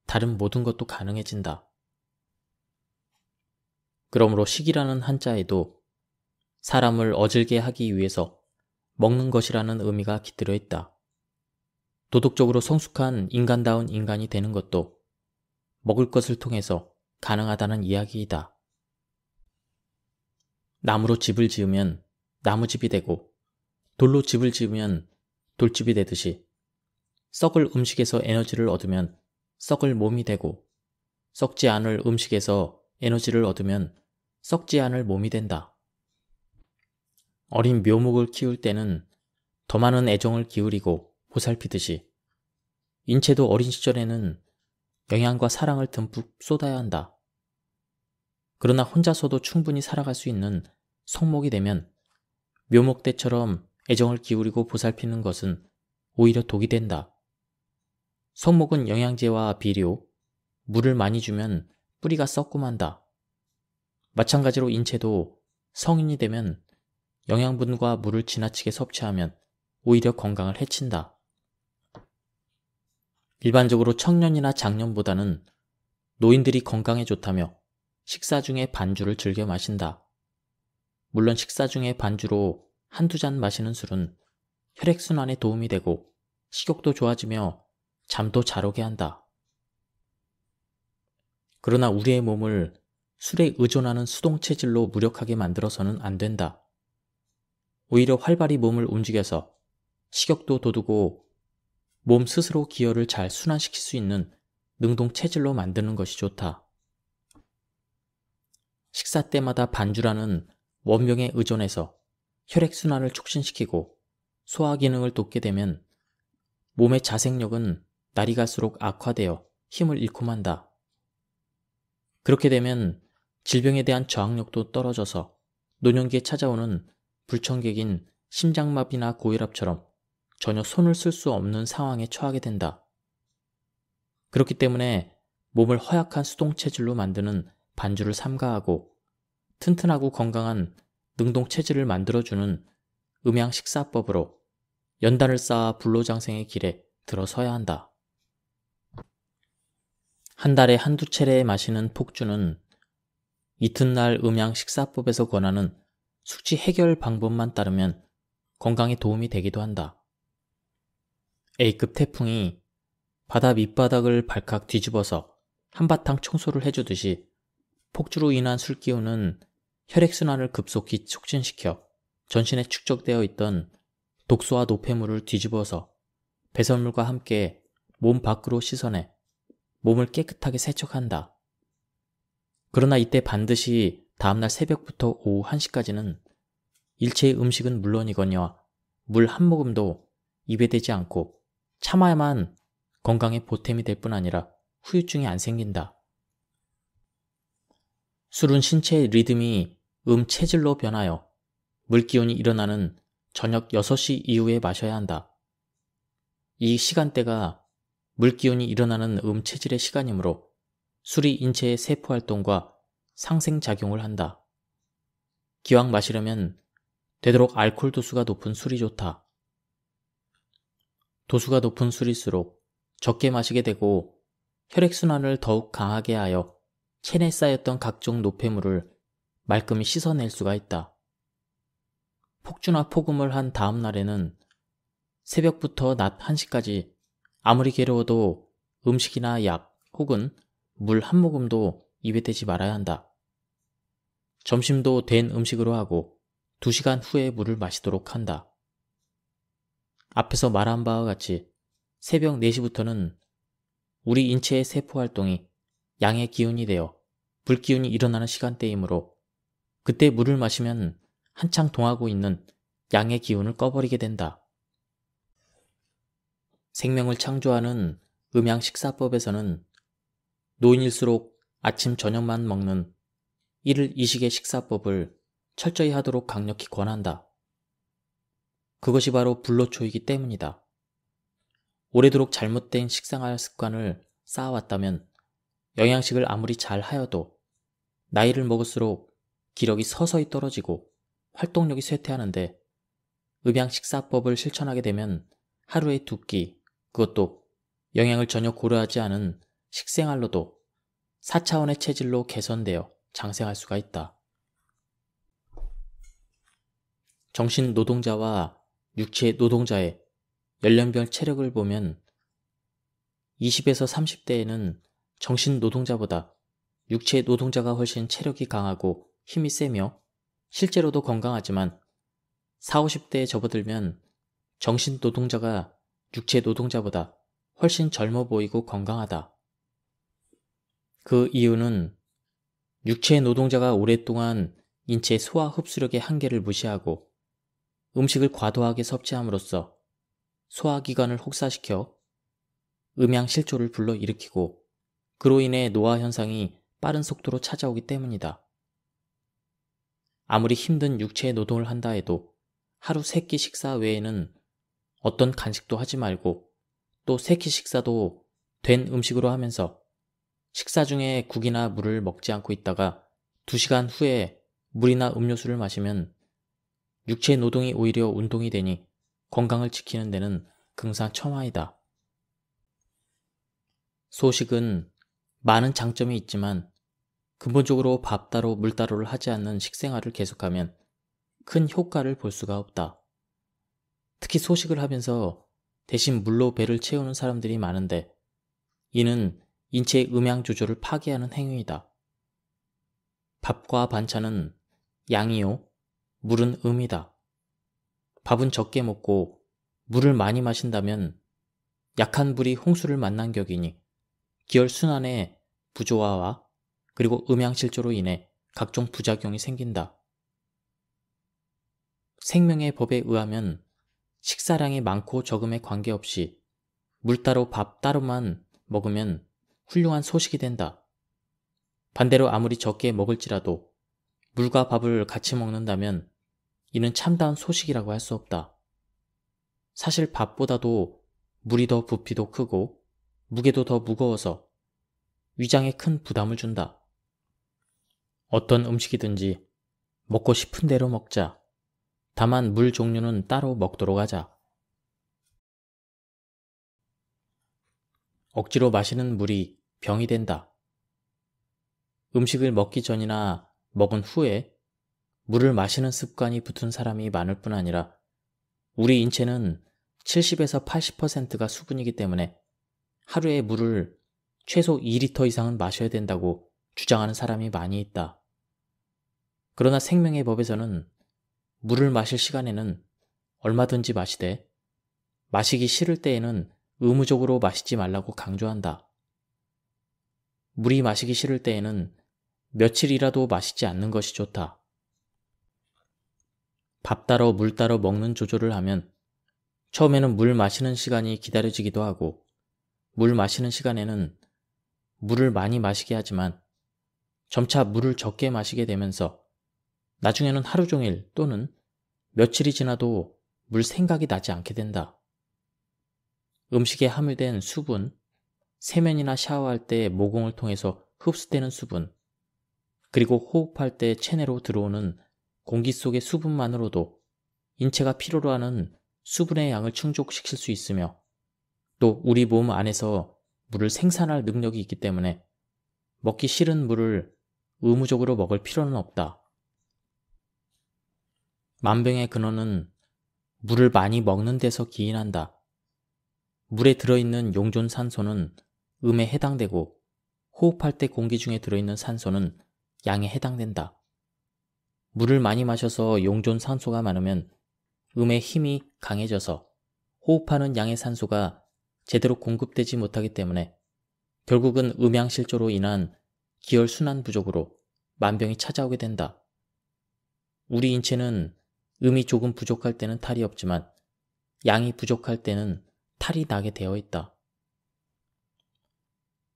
Speaker 1: 다른 모든 것도 가능해진다. 그러므로 식이라는 한자에도 사람을 어질게 하기 위해서 먹는 것이라는 의미가 깃들어 있다. 도덕적으로 성숙한 인간다운 인간이 되는 것도 먹을 것을 통해서 가능하다는 이야기이다. 나무로 집을 지으면 나무집이 되고 돌로 집을 지으면 돌집이 되듯이 썩을 음식에서 에너지를 얻으면 썩을 몸이 되고 썩지 않을 음식에서 에너지를 얻으면 썩지 않을 몸이 된다. 어린 묘목을 키울 때는 더 많은 애정을 기울이고 보살피듯이 인체도 어린 시절에는 영양과 사랑을 듬뿍 쏟아야 한다. 그러나 혼자서도 충분히 살아갈 수 있는 성목이 되면 묘목대처럼 애정을 기울이고 보살피는 것은 오히려 독이 된다. 성목은 영양제와 비료, 물을 많이 주면 뿌리가 썩고 만다. 마찬가지로 인체도 성인이 되면 영양분과 물을 지나치게 섭취하면 오히려 건강을 해친다. 일반적으로 청년이나 장년보다는 노인들이 건강에 좋다며 식사 중에 반주를 즐겨 마신다. 물론 식사 중에 반주로 한두 잔 마시는 술은 혈액순환에 도움이 되고 식욕도 좋아지며 잠도 잘 오게 한다. 그러나 우리의 몸을 술에 의존하는 수동체질로 무력하게 만들어서는 안 된다. 오히려 활발히 몸을 움직여서 식욕도 돋우고 몸 스스로 기혈을 잘 순환시킬 수 있는 능동체질로 만드는 것이 좋다. 식사 때마다 반주라는 원명에 의존해서 혈액순환을 촉진시키고 소화 기능을 돕게 되면 몸의 자생력은 날이 갈수록 악화되어 힘을 잃고 만다. 그렇게 되면 질병에 대한 저항력도 떨어져서 노년기에 찾아오는 불청객인 심장마비나 고혈압처럼 전혀 손을 쓸 수 없는 상황에 처하게 된다. 그렇기 때문에 몸을 허약한 수동체질로 만드는 반주를 삼가하고 튼튼하고 건강한 능동체질을 만들어주는 음양식사법으로 연단을 쌓아 불로장생의 길에 들어서야 한다. 한 달에 한두 차례 마시는 폭주는 이튿날 음양식사법에서 권하는 숙취 해결 방법만 따르면 건강에 도움이 되기도 한다. A급 태풍이 바다 밑바닥을 발칵 뒤집어서 한바탕 청소를 해주듯이 폭주로 인한 술기운은 혈액순환을 급속히 촉진시켜 전신에 축적되어 있던 독소와 노폐물을 뒤집어서 배설물과 함께 몸 밖으로 씻어내 몸을 깨끗하게 세척한다. 그러나 이때 반드시 다음날 새벽부터 오후 1시까지는 일체의 음식은 물론이거니와 물 한 모금도 입에 대지 않고 참아야만 건강에 보탬이 될 뿐 아니라 후유증이 안 생긴다. 술은 신체의 리듬이 체질로 변하여 물기운이 일어나는 저녁 6시 이후에 마셔야 한다. 이 시간대가 물기운이 일어나는 체질의 시간이므로 술이 인체의 세포활동과 상생작용을 한다. 기왕 마시려면 되도록 알코올 도수가 높은 술이 좋다. 도수가 높은 술일수록 적게 마시게 되고 혈액순환을 더욱 강하게 하여 체내에 쌓였던 각종 노폐물을 말끔히 씻어낼 수가 있다. 폭주나 폭음을 한 다음 날에는 새벽부터 낮 1시까지 아무리 괴로워도 음식이나 약 혹은 물 한 모금도 입에 대지 말아야 한다. 점심도 된 음식으로 하고 2시간 후에 물을 마시도록 한다. 앞에서 말한 바와 같이 새벽 4시부터는 우리 인체의 세포 활동이 양의 기운이 되어 불기운이 일어나는 시간대이므로 그때 물을 마시면 한창 동하고 있는 양의 기운을 꺼버리게 된다. 생명을 창조하는 음양식사법에서는 노인일수록 아침 저녁만 먹는 일일 이식의 식사법을 철저히 하도록 강력히 권한다. 그것이 바로 불로초이기 때문이다. 오래도록 잘못된 식생활 습관을 쌓아왔다면 영양식을 아무리 잘 하여도 나이를 먹을수록 기력이 서서히 떨어지고 활동력이 쇠퇴하는데 음양식사법을 실천하게 되면 하루에 2끼, 그것도 영양을 전혀 고려하지 않은 식생활로도 4차원의 체질로 개선되어 장생할 수가 있다. 정신 노동자와 육체 노동자의 연령별 체력을 보면 20에서 30대에는 정신 노동자보다 육체 노동자가 훨씬 체력이 강하고 힘이 세며 실제로도 건강하지만 40, 50대에 접어들면 정신 노동자가 육체 노동자보다 훨씬 젊어 보이고 건강하다. 그 이유는 육체 노동자가 오랫동안 인체 소화 흡수력의 한계를 무시하고 음식을 과도하게 섭취함으로써 소화기관을 혹사시켜 음양실조를 불러일으키고 그로 인해 노화 현상이 빠른 속도로 찾아오기 때문이다. 아무리 힘든 육체 노동을 한다 해도 하루 3끼 식사 외에는 어떤 간식도 하지 말고 또 3끼 식사도 된 음식으로 하면서 식사 중에 국이나 물을 먹지 않고 있다가 2시간 후에 물이나 음료수를 마시면 육체 노동이 오히려 운동이 되니 건강을 지키는 데는 금상첨화이다. 소식은 많은 장점이 있지만 근본적으로 밥 따로 물 따로를 하지 않는 식생활을 계속하면 큰 효과를 볼 수가 없다. 특히 소식을 하면서 대신 물로 배를 채우는 사람들이 많은데 이는 인체의 음양 조절을 파괴하는 행위이다. 밥과 반찬은 양이요, 물은 음이다. 밥은 적게 먹고 물을 많이 마신다면 약한 불이 홍수를 만난 격이니 기혈순환의 부조화와 그리고 음양실조로 인해 각종 부작용이 생긴다. 생명의 법에 의하면 식사량이 많고 적음에 관계없이 물 따로 밥 따로만 먹으면 훌륭한 소식이 된다. 반대로 아무리 적게 먹을지라도 물과 밥을 같이 먹는다면 이는 참다운 소식이라고 할 수 없다. 사실 밥보다도 물이 더 부피도 크고 무게도 더 무거워서 위장에 큰 부담을 준다. 어떤 음식이든지 먹고 싶은 대로 먹자. 다만 물 종류는 따로 먹도록 하자. 억지로 마시는 물이 병이 된다. 음식을 먹기 전이나 먹은 후에 물을 마시는 습관이 붙은 사람이 많을 뿐 아니라 우리 인체는 70에서 80%가 수분이기 때문에 하루에 물을 최소 2리터 이상은 마셔야 된다고 주장하는 사람이 많이 있다. 그러나 생명의 법에서는 물을 마실 시간에는 얼마든지 마시되 마시기 싫을 때에는 의무적으로 마시지 말라고 강조한다. 물이 마시기 싫을 때에는 며칠이라도 마시지 않는 것이 좋다. 밥 따로 물 따로 먹는 조절을 하면 처음에는 물 마시는 시간이 기다려지기도 하고 물 마시는 시간에는 물을 많이 마시게 하지만 점차 물을 적게 마시게 되면서 나중에는 하루 종일 또는 며칠이 지나도 물 생각이 나지 않게 된다. 음식에 함유된 수분, 세면이나 샤워할 때 모공을 통해서 흡수되는 수분, 그리고 호흡할 때 체내로 들어오는 공기 속의 수분만으로도 인체가 필요로 하는 수분의 양을 충족시킬 수 있으며 또 우리 몸 안에서 물을 생산할 능력이 있기 때문에 먹기 싫은 물을 의무적으로 먹을 필요는 없다. 만병의 근원은 물을 많이 먹는 데서 기인한다. 물에 들어있는 용존 산소는 음에 해당되고 호흡할 때 공기 중에 들어있는 산소는 양에 해당된다. 물을 많이 마셔서 용존 산소가 많으면 음의 힘이 강해져서 호흡하는 양의 산소가 제대로 공급되지 못하기 때문에 결국은 음양실조로 인한 기혈순환 부족으로 만병이 찾아오게 된다. 우리 인체는 음이 조금 부족할 때는 탈이 없지만 양이 부족할 때는 탈이 나게 되어 있다.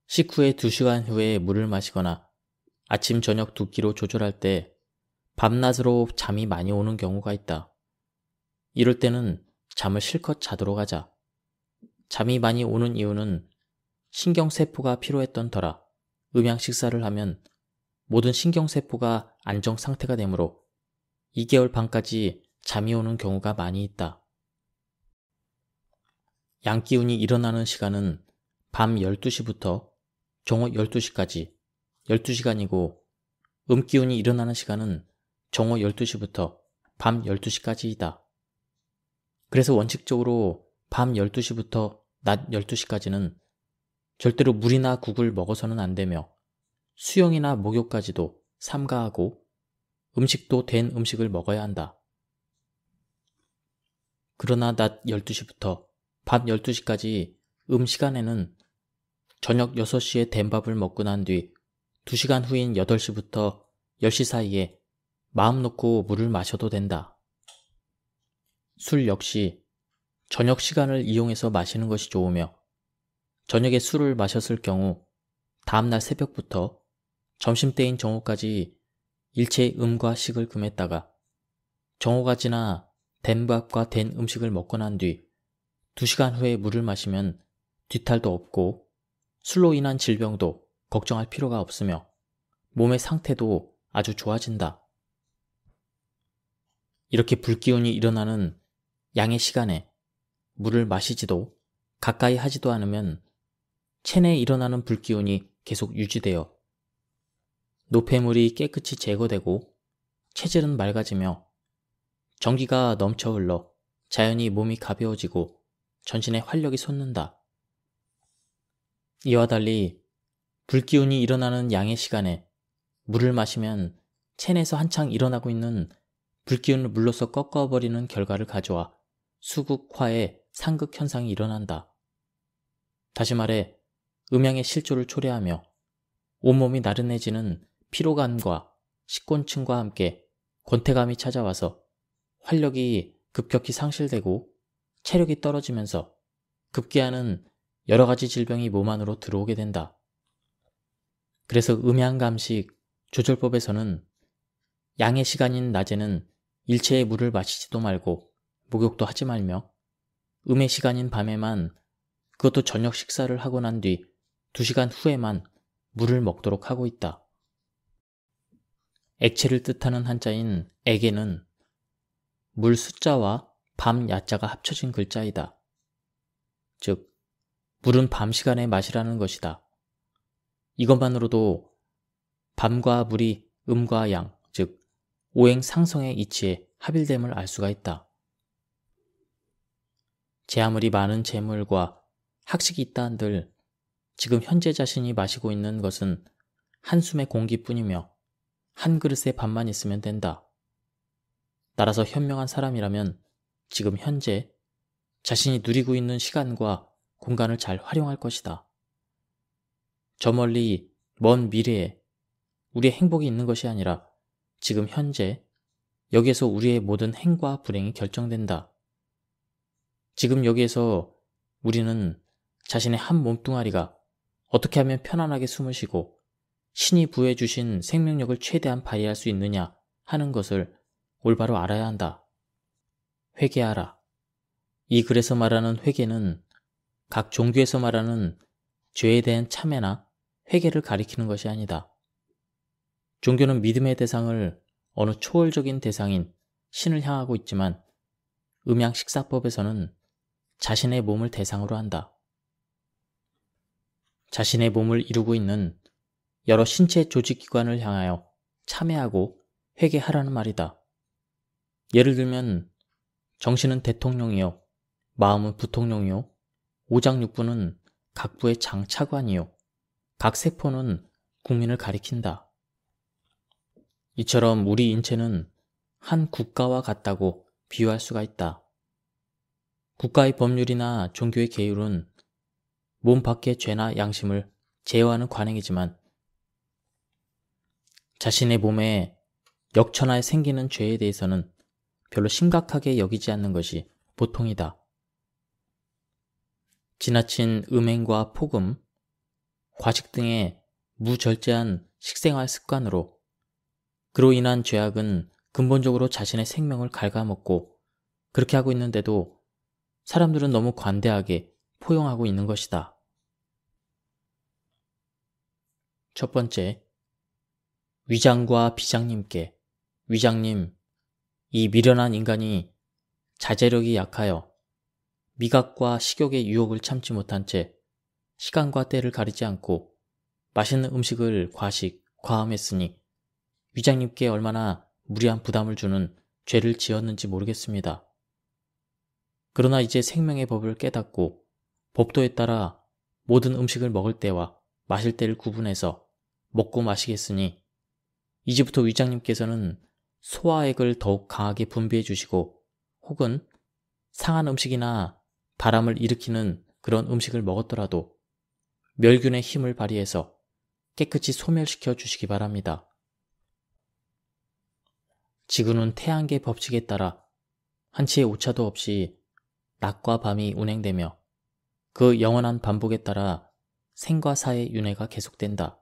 Speaker 1: 식후에 2시간 후에 물을 마시거나 아침 저녁 2끼로 조절할 때 밤낮으로 잠이 많이 오는 경우가 있다. 이럴 때는 잠을 실컷 자도록 하자. 잠이 많이 오는 이유는 신경세포가 피로했던 터라 음양 식사를 하면 모든 신경세포가 안정 상태가 되므로 2개월 반까지 잠이 오는 경우가 많이 있다. 양기운이 일어나는 시간은 밤 12시부터 정오 12시까지 12시간이고 음기운이 일어나는 시간은 정오 12시부터 밤 12시까지이다. 그래서 원칙적으로 밤 12시부터 낮 12시까지는 절대로 물이나 국을 먹어서는 안 되며 수영이나 목욕까지도 삼가하고 음식도 된 음식을 먹어야 한다. 그러나 낮 12시부터 밤 12시까지 시간에는 저녁 6시에 된 밥을 먹고 난 뒤 2시간 후인 8시부터 10시 사이에 마음 놓고 물을 마셔도 된다. 술 역시 저녁 시간을 이용해서 마시는 것이 좋으며 저녁에 술을 마셨을 경우 다음날 새벽부터 점심때인 정오까지 일체의 음과 식을 금했다가 정오가 지나 된 밥과 된 음식을 먹고 난 뒤 2시간 후에 물을 마시면 뒤탈도 없고 술로 인한 질병도 걱정할 필요가 없으며 몸의 상태도 아주 좋아진다. 이렇게 불기운이 일어나는 양의 시간에 물을 마시지도 가까이 하지도 않으면 체내에 일어나는 불기운이 계속 유지되어 노폐물이 깨끗이 제거되고 체질은 맑아지며 전기가 넘쳐 흘러 자연히 몸이 가벼워지고 전신에 활력이 솟는다. 이와 달리 불기운이 일어나는 양의 시간에 물을 마시면 체내에서 한창 일어나고 있는 불기운을 물로써 꺾어버리는 결과를 가져와 수극화의 상극 현상이 일어난다. 다시 말해 음양의 실조를 초래하며 온몸이 나른해지는 피로감과 식곤증과 함께 권태감이 찾아와서 활력이 급격히 상실되고 체력이 떨어지면서 급기야는 여러 가지 질병이 몸 안으로 들어오게 된다. 그래서 음양감식 조절법에서는 양의 시간인 낮에는 일체의 물을 마시지도 말고 목욕도 하지 말며 음의 시간인 밤에만 그것도 저녁 식사를 하고 난 뒤 2시간 후에만 물을 먹도록 하고 있다. 액체를 뜻하는 한자인 액에는 물 숫자와 밤 야자가 합쳐진 글자이다. 즉, 물은 밤 시간에 마시라는 것이다. 이것만으로도 밤과 물이 음과 양, 즉 오행상성의 이치에 합일됨을 알 수가 있다. 제 아무리 많은 재물과 학식이 있다 한들 지금 현재 자신이 마시고 있는 것은 한숨의 공기뿐이며 한 그릇의 밥만 있으면 된다. 따라서 현명한 사람이라면 지금 현재 자신이 누리고 있는 시간과 공간을 잘 활용할 것이다. 저 멀리 먼 미래에 우리의 행복이 있는 것이 아니라 지금 현재 여기에서 우리의 모든 행과 불행이 결정된다. 지금 여기에서 우리는 자신의 한 몸뚱아리가 어떻게 하면 편안하게 숨을 쉬고 신이 부여해 주신 생명력을 최대한 발휘할 수 있느냐 하는 것을 올바로 알아야 한다. 회개하라. 이 글에서 말하는 회개는 각 종교에서 말하는 죄에 대한 참회나 회개를 가리키는 것이 아니다. 종교는 믿음의 대상을 어느 초월적인 대상인 신을 향하고 있지만 음양식사법에서는 자신의 몸을 대상으로 한다. 자신의 몸을 이루고 있는 여러 신체 조직기관을 향하여 참여하고 회개하라는 말이다. 예를 들면 정신은 대통령이요, 마음은 부통령이요, 오장육부는 각 부의 장차관이요, 각 세포는 국민을 가리킨다. 이처럼 우리 인체는 한 국가와 같다고 비유할 수가 있다. 국가의 법률이나 종교의 계율은 몸 밖의 죄나 양심을 제어하는 관행이지만 자신의 몸에 역천하에 생기는 죄에 대해서는 별로 심각하게 여기지 않는 것이 보통이다. 지나친 음행과 폭음, 과식 등의 무절제한 식생활 습관으로 그로 인한 죄악은 근본적으로 자신의 생명을 갉아먹고 그렇게 하고 있는데도 사람들은 너무 관대하게 포용하고 있는 것이다. 첫 번째, 위장과 비장님께, 위장님, 이 미련한 인간이 자제력이 약하여 미각과 식욕의 유혹을 참지 못한 채 시간과 때를 가리지 않고 맛있는 음식을 과음했으니 위장님께 얼마나 무리한 부담을 주는 죄를 지었는지 모르겠습니다. 그러나 이제 생명의 법을 깨닫고 법도에 따라 모든 음식을 먹을 때와 마실 때를 구분해서 먹고 마시겠으니 이제부터 위장님께서는 소화액을 더욱 강하게 분비해 주시고 혹은 상한 음식이나 바람을 일으키는 그런 음식을 먹었더라도 멸균의 힘을 발휘해서 깨끗이 소멸시켜 주시기 바랍니다. 지구는 태양계 법칙에 따라 한치의 오차도 없이 낮과 밤이 운행되며 그 영원한 반복에 따라 생과 사의 윤회가 계속된다.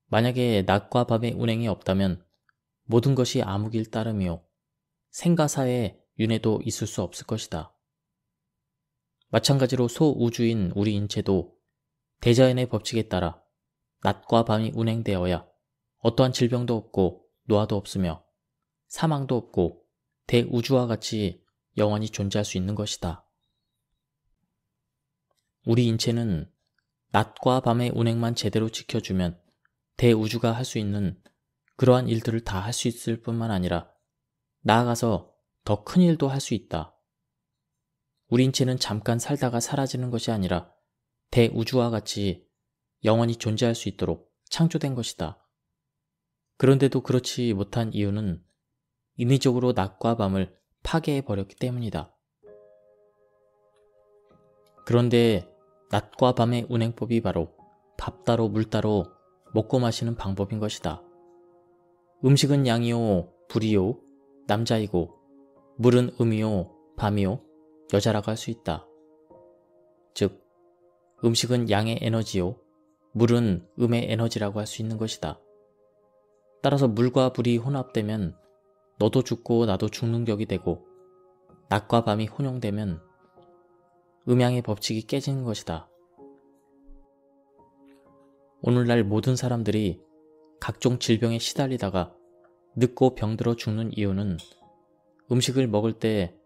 Speaker 1: 만약에 낮과 밤의 운행이 없다면 모든 것이 암흑일 따름이요 생과 사의 윤회도 있을 수 없을 것이다. 마찬가지로 소우주인 우리 인체도 대자연의 법칙에 따라 낮과 밤이 운행되어야 어떠한 질병도 없고 노화도 없으며 사망도 없고 대우주와 같이 영원히 존재할 수 있는 것이다. 우리 인체는 낮과 밤의 운행만 제대로 지켜주면 대우주가 할 수 있는 그러한 일들을 다 할 수 있을 뿐만 아니라 나아가서 더 큰 일도 할 수 있다. 우리 인체는 잠깐 살다가 사라지는 것이 아니라 대우주와 같이 영원히 존재할 수 있도록 창조된 것이다. 그런데도 그렇지 못한 이유는 인위적으로 낮과 밤을 파괴해버렸기 때문이다. 그런데 낮과 밤의 운행법이 바로 밥 따로 물 따로 먹고 마시는 방법인 것이다. 음식은 양이요, 불이요, 남자이고 물은 음이요, 밤이요, 여자라고 할 수 있다. 즉, 음식은 양의 에너지요, 물은 음의 에너지라고 할 수 있는 것이다. 따라서 물과 불이 혼합되면 너도 죽고 나도 죽는 격이 되고 낮과 밤이 혼용되면 음양의 법칙이 깨지는 것이다. 오늘날 모든 사람들이 각종 질병에 시달리다가 늙고 병들어 죽는 이유는 음식을 먹을 때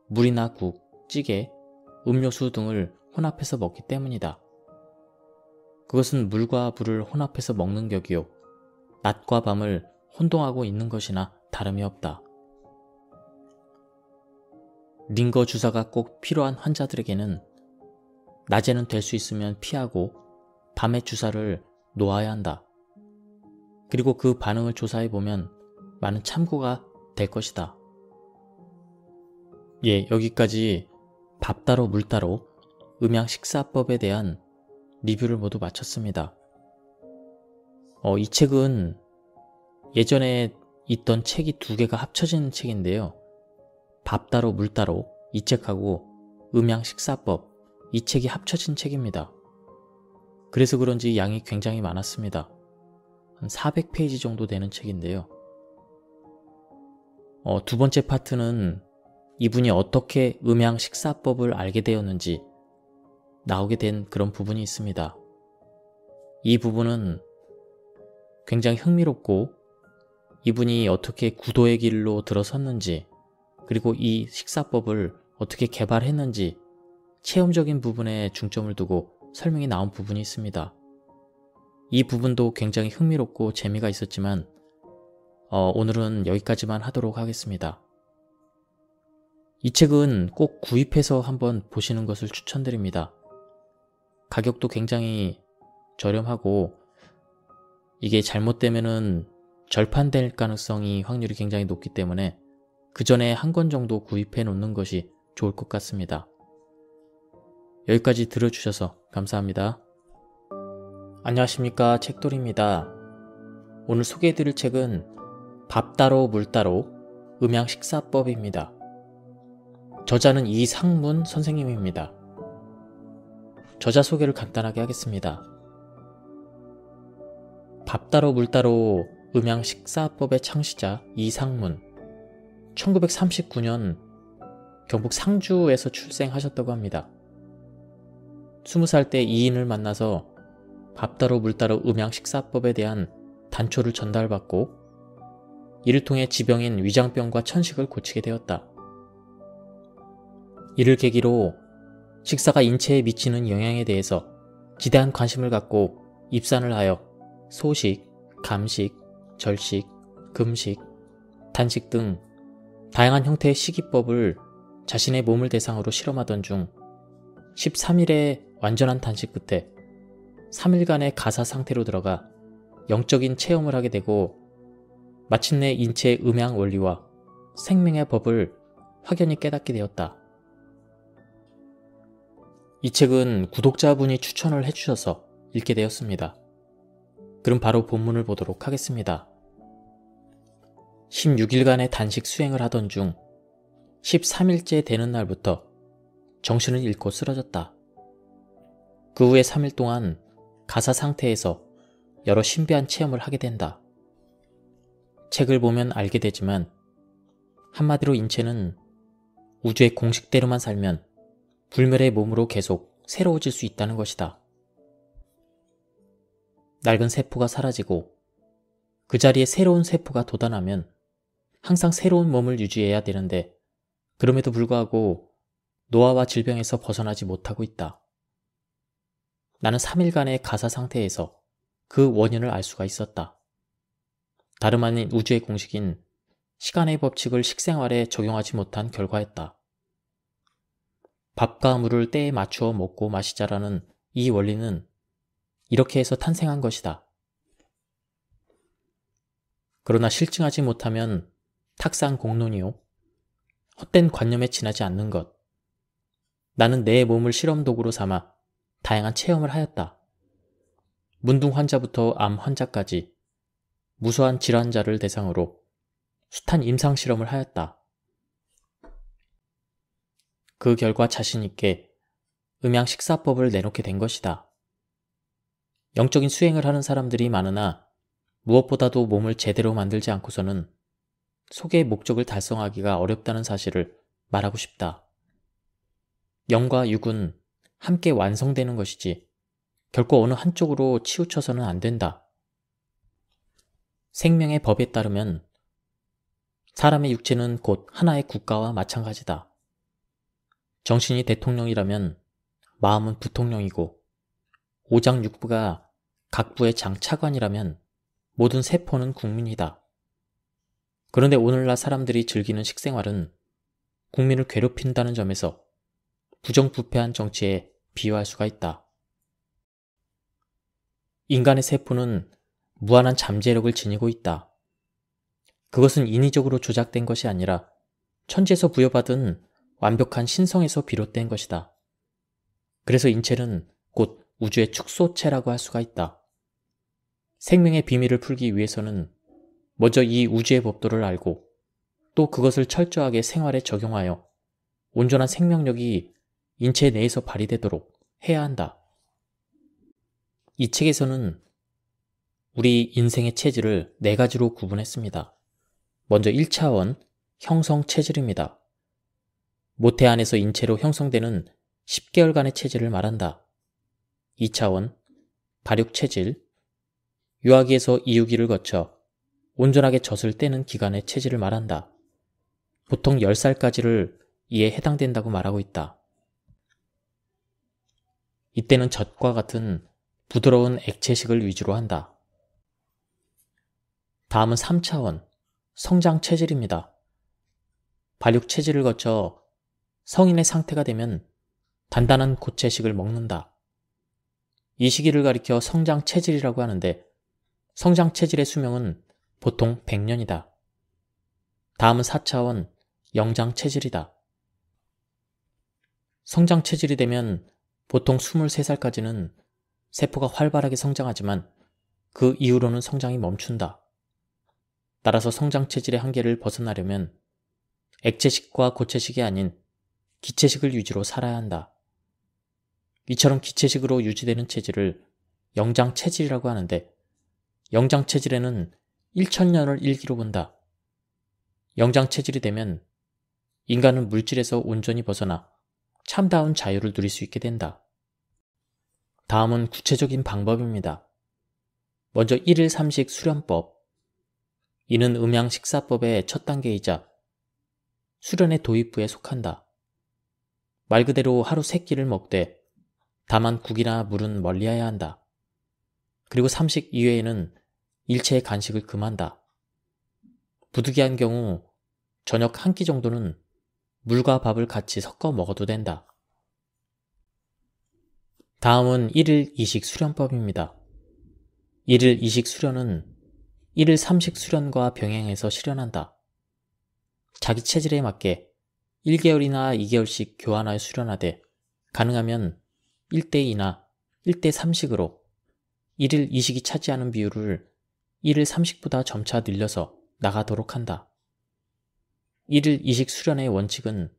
Speaker 1: 물이나 국, 찌개, 음료수 등을 혼합해서 먹기 때문이다. 그것은 물과 불을 혼합해서 먹는 격이요 낮과 밤을 혼동하고 있는 것이나 다름이 없다. 링거 주사가 꼭 필요한 환자들에게는 낮에는 될 수 있으면 피하고 밤에 주사를 놓아야 한다. 그리고 그 반응을 조사해보면 많은 참고가 될 것이다. 예, 여기까지 밥 따로 물 따로 음양 식사법에 대한 리뷰를 모두 마쳤습니다. 이 책은 예전에 있던 책이 두 개가 합쳐진 책인데요. 밥 따로 물 따로 이 책하고 음양 식사법 이 책이 합쳐진 책입니다. 그래서 그런지 양이 굉장히 많았습니다. 한 400페이지 정도 되는 책인데요. 두 번째 파트는 이분이 어떻게 음양 식사법을 알게 되었는지 나오게 된 그런 부분이 있습니다. 이 부분은 굉장히 흥미롭고 이분이 어떻게 구도의 길로 들어섰는지 그리고 이 식사법을 어떻게 개발했는지 체험적인 부분에 중점을 두고 설명이 나온 부분이 있습니다. 이 부분도 굉장히 흥미롭고 재미가 있었지만 오늘은 여기까지만 하도록 하겠습니다. 이 책은 꼭 구입해서 한번 보시는 것을 추천드립니다. 가격도 굉장히 저렴하고 이게 잘못되면은 절판될 가능성이 확률이 굉장히 높기 때문에 그 전에 한 권 정도 구입해 놓는 것이 좋을 것 같습니다. 여기까지 들어주셔서 감사합니다. 안녕하십니까, 책돌이입니다. 오늘 소개해드릴 책은 밥 따로 물 따로 음양식사법입니다. 저자는 이상문 선생님입니다. 저자 소개를 간단하게 하겠습니다. 밥 따로 물 따로 음양식사법의 창시자 이상문, 1939년 경북 상주에서 출생하셨다고 합니다. 20살 때 이인을 만나서 밥 따로 물 따로 음양식사법에 대한 단초를 전달받고 이를 통해 지병인 위장병과 천식을 고치게 되었다. 이를 계기로 식사가 인체에 미치는 영향에 대해서 지대한 관심을 갖고 입산을 하여 소식, 감식, 절식, 금식, 단식 등 다양한 형태의 식이법을 자신의 몸을 대상으로 실험하던 중 13일의 완전한 단식 끝에 3일간의 가사 상태로 들어가 영적인 체험을 하게 되고 마침내 인체의 음양 원리와 생명의 법을 확연히 깨닫게 되었다. 이 책은 구독자분이 추천을 해주셔서 읽게 되었습니다. 그럼 바로 본문을 보도록 하겠습니다. 16일간의 단식 수행을 하던 중 13일째 되는 날부터 정신을 잃고 쓰러졌다. 그 후에 3일 동안 가사 상태에서 여러 신비한 체험을 하게 된다. 책을 보면 알게 되지만 한마디로 인체는 우주의 공식대로만 살면 불멸의 몸으로 계속 새로워질 수 있다는 것이다. 낡은 세포가 사라지고 그 자리에 새로운 세포가 돋아나면 항상 새로운 몸을 유지해야 되는데 그럼에도 불구하고 노화와 질병에서 벗어나지 못하고 있다. 나는 3일간의 가사 상태에서 그 원인을 알 수가 있었다. 다름 아닌 우주의 공식인 시간의 법칙을 식생활에 적용하지 못한 결과였다. 밥과 물을 때에 맞추어 먹고 마시자라는 이 원리는 이렇게 해서 탄생한 것이다. 그러나 실증하지 못하면 탁상 공론이요, 헛된 관념에 지나지 않는 것. 나는 내 몸을 실험 도구로 삼아 다양한 체험을 하였다. 문둥 환자부터 암 환자까지 무수한 질환자를 대상으로 숱한 임상 실험을 하였다. 그 결과 자신 있게 음양식사법을 내놓게 된 것이다. 영적인 수행을 하는 사람들이 많으나 무엇보다도 몸을 제대로 만들지 않고서는 소개의 목적을 달성하기가 어렵다는 사실을 말하고 싶다. 영과 육은 함께 완성되는 것이지 결코 어느 한쪽으로 치우쳐서는 안 된다. 생명의 법에 따르면 사람의 육체는 곧 하나의 국가와 마찬가지다. 정신이 대통령이라면 마음은 부통령이고 오장육부가 각 부의 장차관이라면 모든 세포는 국민이다. 그런데 오늘날 사람들이 즐기는 식생활은 국민을 괴롭힌다는 점에서 부정부패한 정치에 비유할 수가 있다. 인간의 세포는 무한한 잠재력을 지니고 있다. 그것은 인위적으로 조작된 것이 아니라 천지에서 부여받은 완벽한 신성에서 비롯된 것이다. 그래서 인체는 곧 우주의 축소체라고 할 수가 있다. 생명의 비밀을 풀기 위해서는 먼저 이 우주의 법도를 알고 또 그것을 철저하게 생활에 적용하여 온전한 생명력이 인체 내에서 발휘되도록 해야 한다. 이 책에서는 우리 인생의 체질을 4가지로 구분했습니다. 먼저 1차원 형성 체질입니다. 모태 안에서 인체로 형성되는 10개월간의 체질을 말한다. 2차원 발육 체질, 유아기에서 이유기를 거쳐 온전하게 젖을 떼는 기간의 체질을 말한다. 보통 10살까지를 이에 해당된다고 말하고 있다. 이때는 젖과 같은 부드러운 액체식을 위주로 한다. 다음은 3차원, 성장 체질입니다. 발육 체질을 거쳐 성인의 상태가 되면 단단한 고체식을 먹는다. 이 시기를 가리켜 성장 체질이라고 하는데 성장 체질의 수명은 보통 100년이다. 다음은 4차원, 영장 체질이다. 성장 체질이 되면 보통 23살까지는 세포가 활발하게 성장하지만 그 이후로는 성장이 멈춘다. 따라서 성장 체질의 한계를 벗어나려면 액체식과 고체식이 아닌 기체식을 위주로 살아야 한다. 이처럼 기체식으로 유지되는 체질을 영장 체질이라고 하는데 영장 체질에는 1000년을 일기로 본다. 영장 체질이 되면 인간은 물질에서 온전히 벗어나 참다운 자유를 누릴 수 있게 된다. 다음은 구체적인 방법입니다. 먼저 1일 3식 수련법. 이는 음양식사법의 첫 단계이자 수련의 도입부에 속한다. 말 그대로 하루 3끼를 먹되 다만 국이나 물은 멀리해야 한다. 그리고 3식 이외에는 일체의 간식을 금한다. 부득이한 경우 저녁 한 끼 정도는 물과 밥을 같이 섞어 먹어도 된다. 다음은 1일 2식 수련법입니다. 1일 2식 수련은 1일 3식 수련과 병행해서 실현한다. 자기 체질에 맞게 1개월이나 2개월씩 교환하여 수련하되 가능하면 1대2나 1대3식으로 1일 2식이 차지하는 비율을 1일 3식보다 점차 늘려서 나가도록 한다. 1일 2식 수련의 원칙은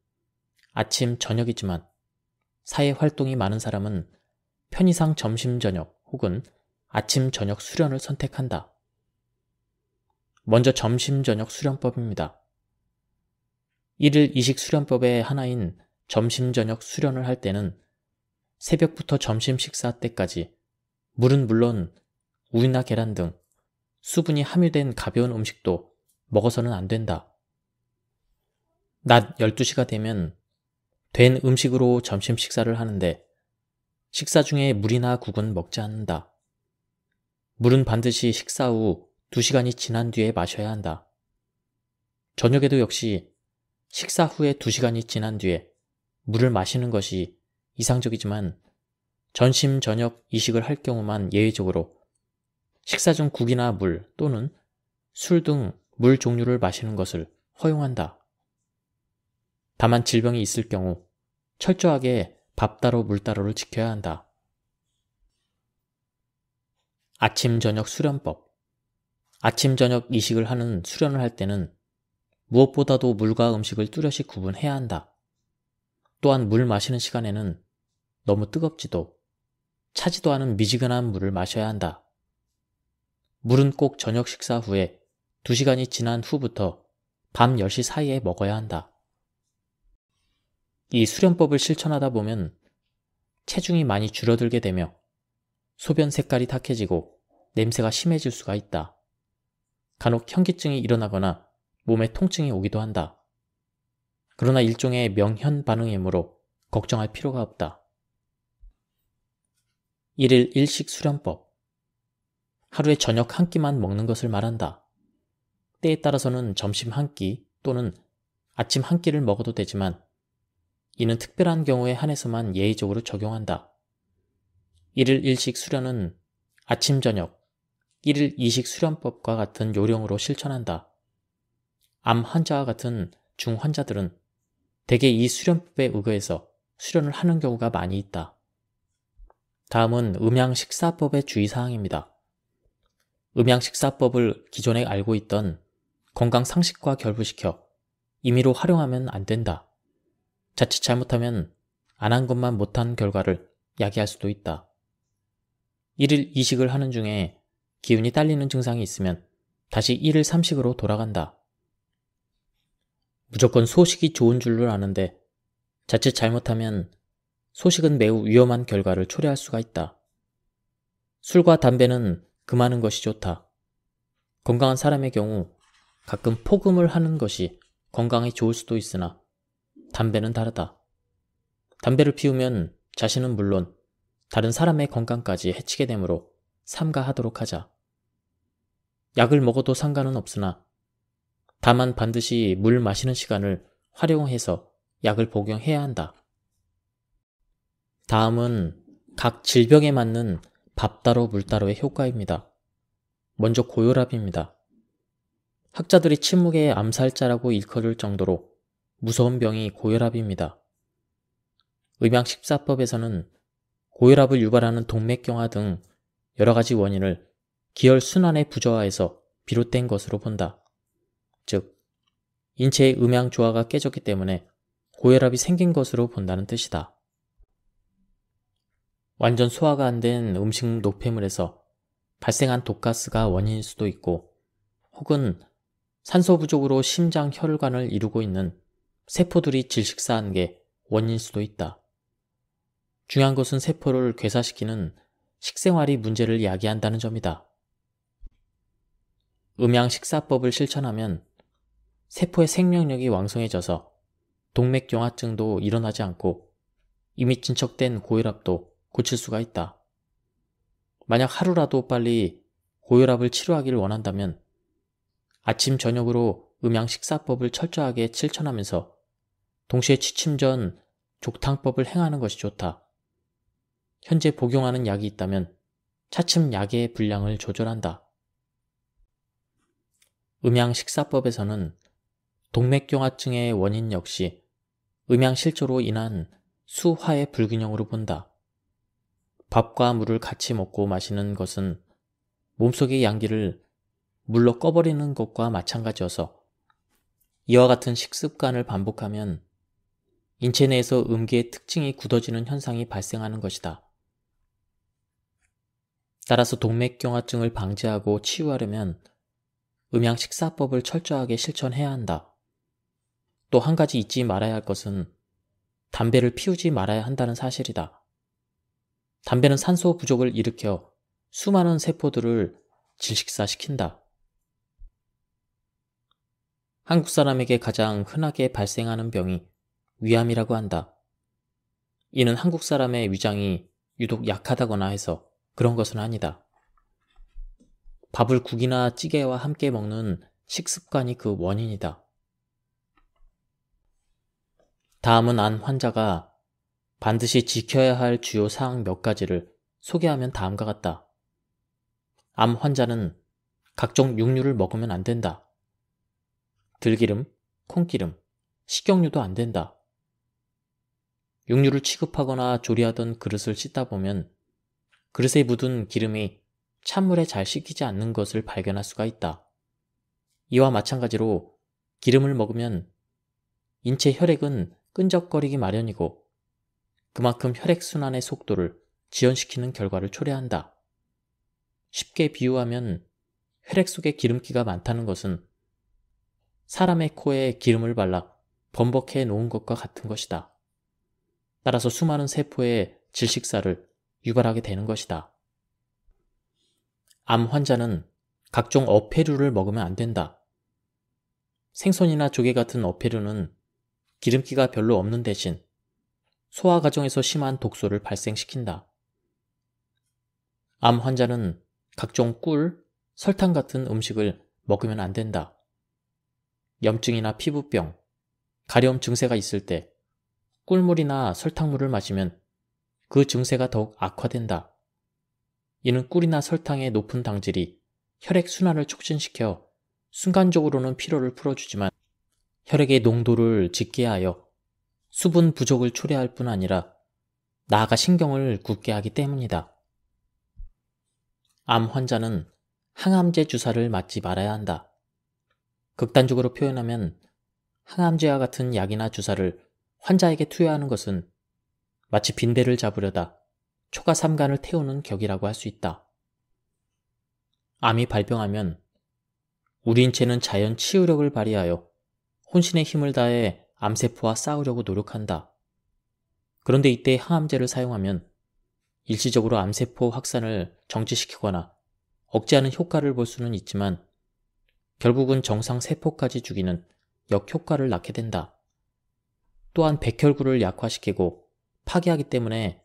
Speaker 1: 아침, 저녁이지만 사회 활동이 많은 사람은 편의상 점심, 저녁 혹은 아침, 저녁 수련을 선택한다. 먼저 점심, 저녁 수련법입니다. 1일 2식 수련법의 하나인 점심, 저녁 수련을 할 때는 새벽부터 점심 식사 때까지 물은 물론 우유나 계란 등 수분이 함유된 가벼운 음식도 먹어서는 안 된다. 낮 12시가 되면 된 음식으로 점심 식사를 하는데 식사 중에 물이나 국은 먹지 않는다. 물은 반드시 식사 후 2시간이 지난 뒤에 마셔야 한다. 저녁에도 역시 식사 후에 2시간이 지난 뒤에 물을 마시는 것이 이상적이지만 점심, 저녁 이식을 할 경우만 예외적으로 식사 중 국이나 물 또는 술 등 물 종류를 마시는 것을 허용한다. 다만 질병이 있을 경우 철저하게 밥 따로 물 따로를 지켜야 한다. 아침, 저녁 수련법. 아침, 저녁 이식을 하는 수련을 할 때는 무엇보다도 물과 음식을 뚜렷이 구분해야 한다. 또한 물 마시는 시간에는 너무 뜨겁지도 차지도 않은 미지근한 물을 마셔야 한다. 물은 꼭 저녁 식사 후에 2시간이 지난 후부터 밤 10시 사이에 먹어야 한다. 이 수련법을 실천하다 보면 체중이 많이 줄어들게 되며 소변 색깔이 탁해지고 냄새가 심해질 수가 있다. 간혹 현기증이 일어나거나 몸에 통증이 오기도 한다. 그러나 일종의 명현 반응이므로 걱정할 필요가 없다. 1일 1식 수련법. 하루에 저녁 한 끼만 먹는 것을 말한다. 때에 따라서는 점심 한 끼 또는 아침 한 끼를 먹어도 되지만 이는 특별한 경우에 한해서만 예의적으로 적용한다. 1일 1식 수련은 아침, 저녁, 1일 2식 수련법과 같은 요령으로 실천한다. 암 환자와 같은 중환자들은 대개 이 수련법에 의거해서 수련을 하는 경우가 많이 있다. 다음은 음양식사법의 주의사항입니다. 음양식사법을 기존에 알고 있던 건강상식과 결부시켜 임의로 활용하면 안 된다. 자칫 잘못하면 안 한 것만 못한 결과를 야기할 수도 있다. 1일 2식을 하는 중에 기운이 딸리는 증상이 있으면 다시 1일 3식으로 돌아간다. 무조건 소식이 좋은 줄로 아는데 자칫 잘못하면 소식은 매우 위험한 결과를 초래할 수가 있다. 술과 담배는 금하는 것이 좋다. 건강한 사람의 경우 가끔 폭음을 하는 것이 건강에 좋을 수도 있으나 담배는 다르다. 담배를 피우면 자신은 물론 다른 사람의 건강까지 해치게 되므로 삼가하도록 하자. 약을 먹어도 상관은 없으나 다만 반드시 물 마시는 시간을 활용해서 약을 복용해야 한다. 다음은 각 질병에 맞는 밥 따로 물 따로의 효과입니다. 먼저 고혈압입니다. 학자들이 침묵의 암살자라고 일컬을 정도로 무서운 병이 고혈압입니다. 의명식사법에서는 고혈압을 유발하는 동맥경화 등 여러 가지 원인을 기혈순환의 부조화에서 비롯된 것으로 본다. 즉, 인체의 음양조화가 깨졌기 때문에 고혈압이 생긴 것으로 본다는 뜻이다. 완전 소화가 안 된 음식 노폐물에서 발생한 독가스가 원인일 수도 있고, 혹은 산소 부족으로 심장 혈관을 이루고 있는 세포들이 질식사한 게 원인일 수도 있다. 중요한 것은 세포를 괴사시키는 식생활이 문제를 야기한다는 점이다. 음양식사법을 실천하면 세포의 생명력이 왕성해져서 동맥경화증도 일어나지 않고 이미 진척된 고혈압도 고칠 수가 있다. 만약 하루라도 빨리 고혈압을 치료하길 원한다면 아침 저녁으로 음양식사법을 철저하게 실천하면서 동시에 취침 전 족탕법을 행하는 것이 좋다. 현재 복용하는 약이 있다면 차츰 약의 분량을 조절한다. 음양식사법에서는 동맥경화증의 원인 역시 음양실조로 인한 수화의 불균형으로 본다. 밥과 물을 같이 먹고 마시는 것은 몸속의 양기를 물로 꺼버리는 것과 마찬가지여서 이와 같은 식습관을 반복하면 인체 내에서 음기의 특징이 굳어지는 현상이 발생하는 것이다. 따라서 동맥경화증을 방지하고 치유하려면 음양식사법을 철저하게 실천해야 한다. 또 한 가지 잊지 말아야 할 것은 담배를 피우지 말아야 한다는 사실이다. 담배는 산소 부족을 일으켜 수많은 세포들을 질식사시킨다. 한국 사람에게 가장 흔하게 발생하는 병이 위암이라고 한다. 이는 한국 사람의 위장이 유독 약하다거나 해서 그런 것은 아니다. 밥을 국이나 찌개와 함께 먹는 식습관이 그 원인이다. 다음은 안 환자가 반드시 지켜야 할 주요 사항 몇 가지를 소개하면 다음과 같다. 암 환자는 각종 육류를 먹으면 안 된다. 들기름, 콩기름, 식용유도 안 된다. 육류를 취급하거나 조리하던 그릇을 씻다 보면 그릇에 묻은 기름이 찬물에 잘 식히지 않는 것을 발견할 수가 있다. 이와 마찬가지로 기름을 먹으면 인체 혈액은 끈적거리기 마련이고 그만큼 혈액순환의 속도를 지연시키는 결과를 초래한다. 쉽게 비유하면 혈액 속에 기름기가 많다는 것은 사람의 코에 기름을 발라 범벅해 놓은 것과 같은 것이다. 따라서 수많은 세포의 질식사를 유발하게 되는 것이다. 암 환자는 각종 어패류를 먹으면 안 된다. 생선이나 조개 같은 어패류는 기름기가 별로 없는 대신 소화 과정에서 심한 독소를 발생시킨다. 암 환자는 각종 꿀, 설탕 같은 음식을 먹으면 안 된다. 염증이나 피부병, 가려움 증세가 있을 때 꿀물이나 설탕물을 마시면 그 증세가 더욱 악화된다. 이는 꿀이나 설탕의 높은 당질이 혈액 순환을 촉진시켜 순간적으로는 피로를 풀어주지만 혈액의 농도를 짙게 하여 수분 부족을 초래할 뿐 아니라 나아가 신경을 굳게 하기 때문이다. 암 환자는 항암제 주사를 맞지 말아야 한다. 극단적으로 표현하면 항암제와 같은 약이나 주사를 환자에게 투여하는 것은 마치 빈대를 잡으려다 초가 삼간을 태우는 격이라고 할 수 있다. 암이 발병하면 우리 인체는 자연 치유력을 발휘하여 혼신의 힘을 다해 암세포와 싸우려고 노력한다. 그런데 이때 항암제를 사용하면 일시적으로 암세포 확산을 정지시키거나 억제하는 효과를 볼 수는 있지만 결국은 정상 세포까지 죽이는 역효과를 낳게 된다. 또한 백혈구를 약화시키고 파괴하기 때문에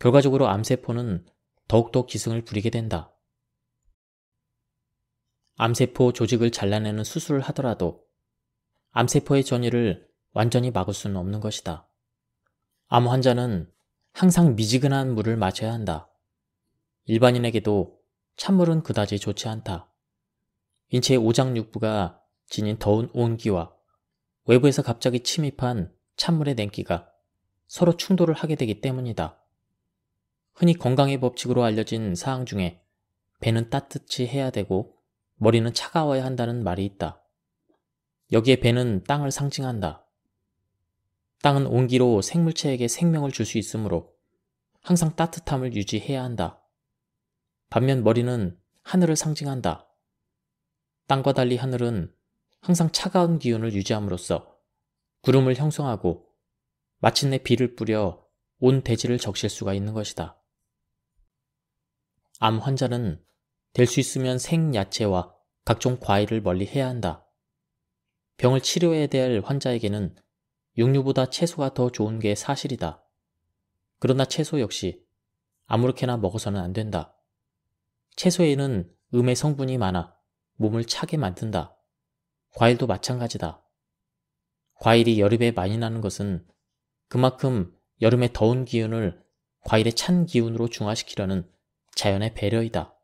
Speaker 1: 결과적으로 암세포는 더욱더 기승을 부리게 된다. 암세포 조직을 잘라내는 수술을 하더라도 암세포의 전이를 완전히 막을 수는 없는 것이다. 암 환자는 항상 미지근한 물을 마셔야 한다. 일반인에게도 찬물은 그다지 좋지 않다. 인체의 오장육부가 지닌 더운 온기와 외부에서 갑자기 침입한 찬물의 냉기가 서로 충돌을 하게 되기 때문이다. 흔히 건강의 법칙으로 알려진 사항 중에 배는 따뜻히 해야 되고 머리는 차가워야 한다는 말이 있다. 여기에 배는 땅을 상징한다. 땅은 온기로 생물체에게 생명을 줄 수 있으므로 항상 따뜻함을 유지해야 한다. 반면 머리는 하늘을 상징한다. 땅과 달리 하늘은 항상 차가운 기운을 유지함으로써 구름을 형성하고 마침내 비를 뿌려 온 대지를 적실 수가 있는 것이다. 암 환자는 될 수 있으면 생야채와 각종 과일을 멀리 해야 한다. 병을 치료해야 될 환자에게는 육류보다 채소가 더 좋은 게 사실이다. 그러나 채소 역시 아무렇게나 먹어서는 안 된다. 채소에는 음의 성분이 많아 몸을 차게 만든다. 과일도 마찬가지다. 과일이 여름에 많이 나는 것은 그만큼 여름의 더운 기운을 과일의 찬 기운으로 중화시키려는 자연의 배려이다.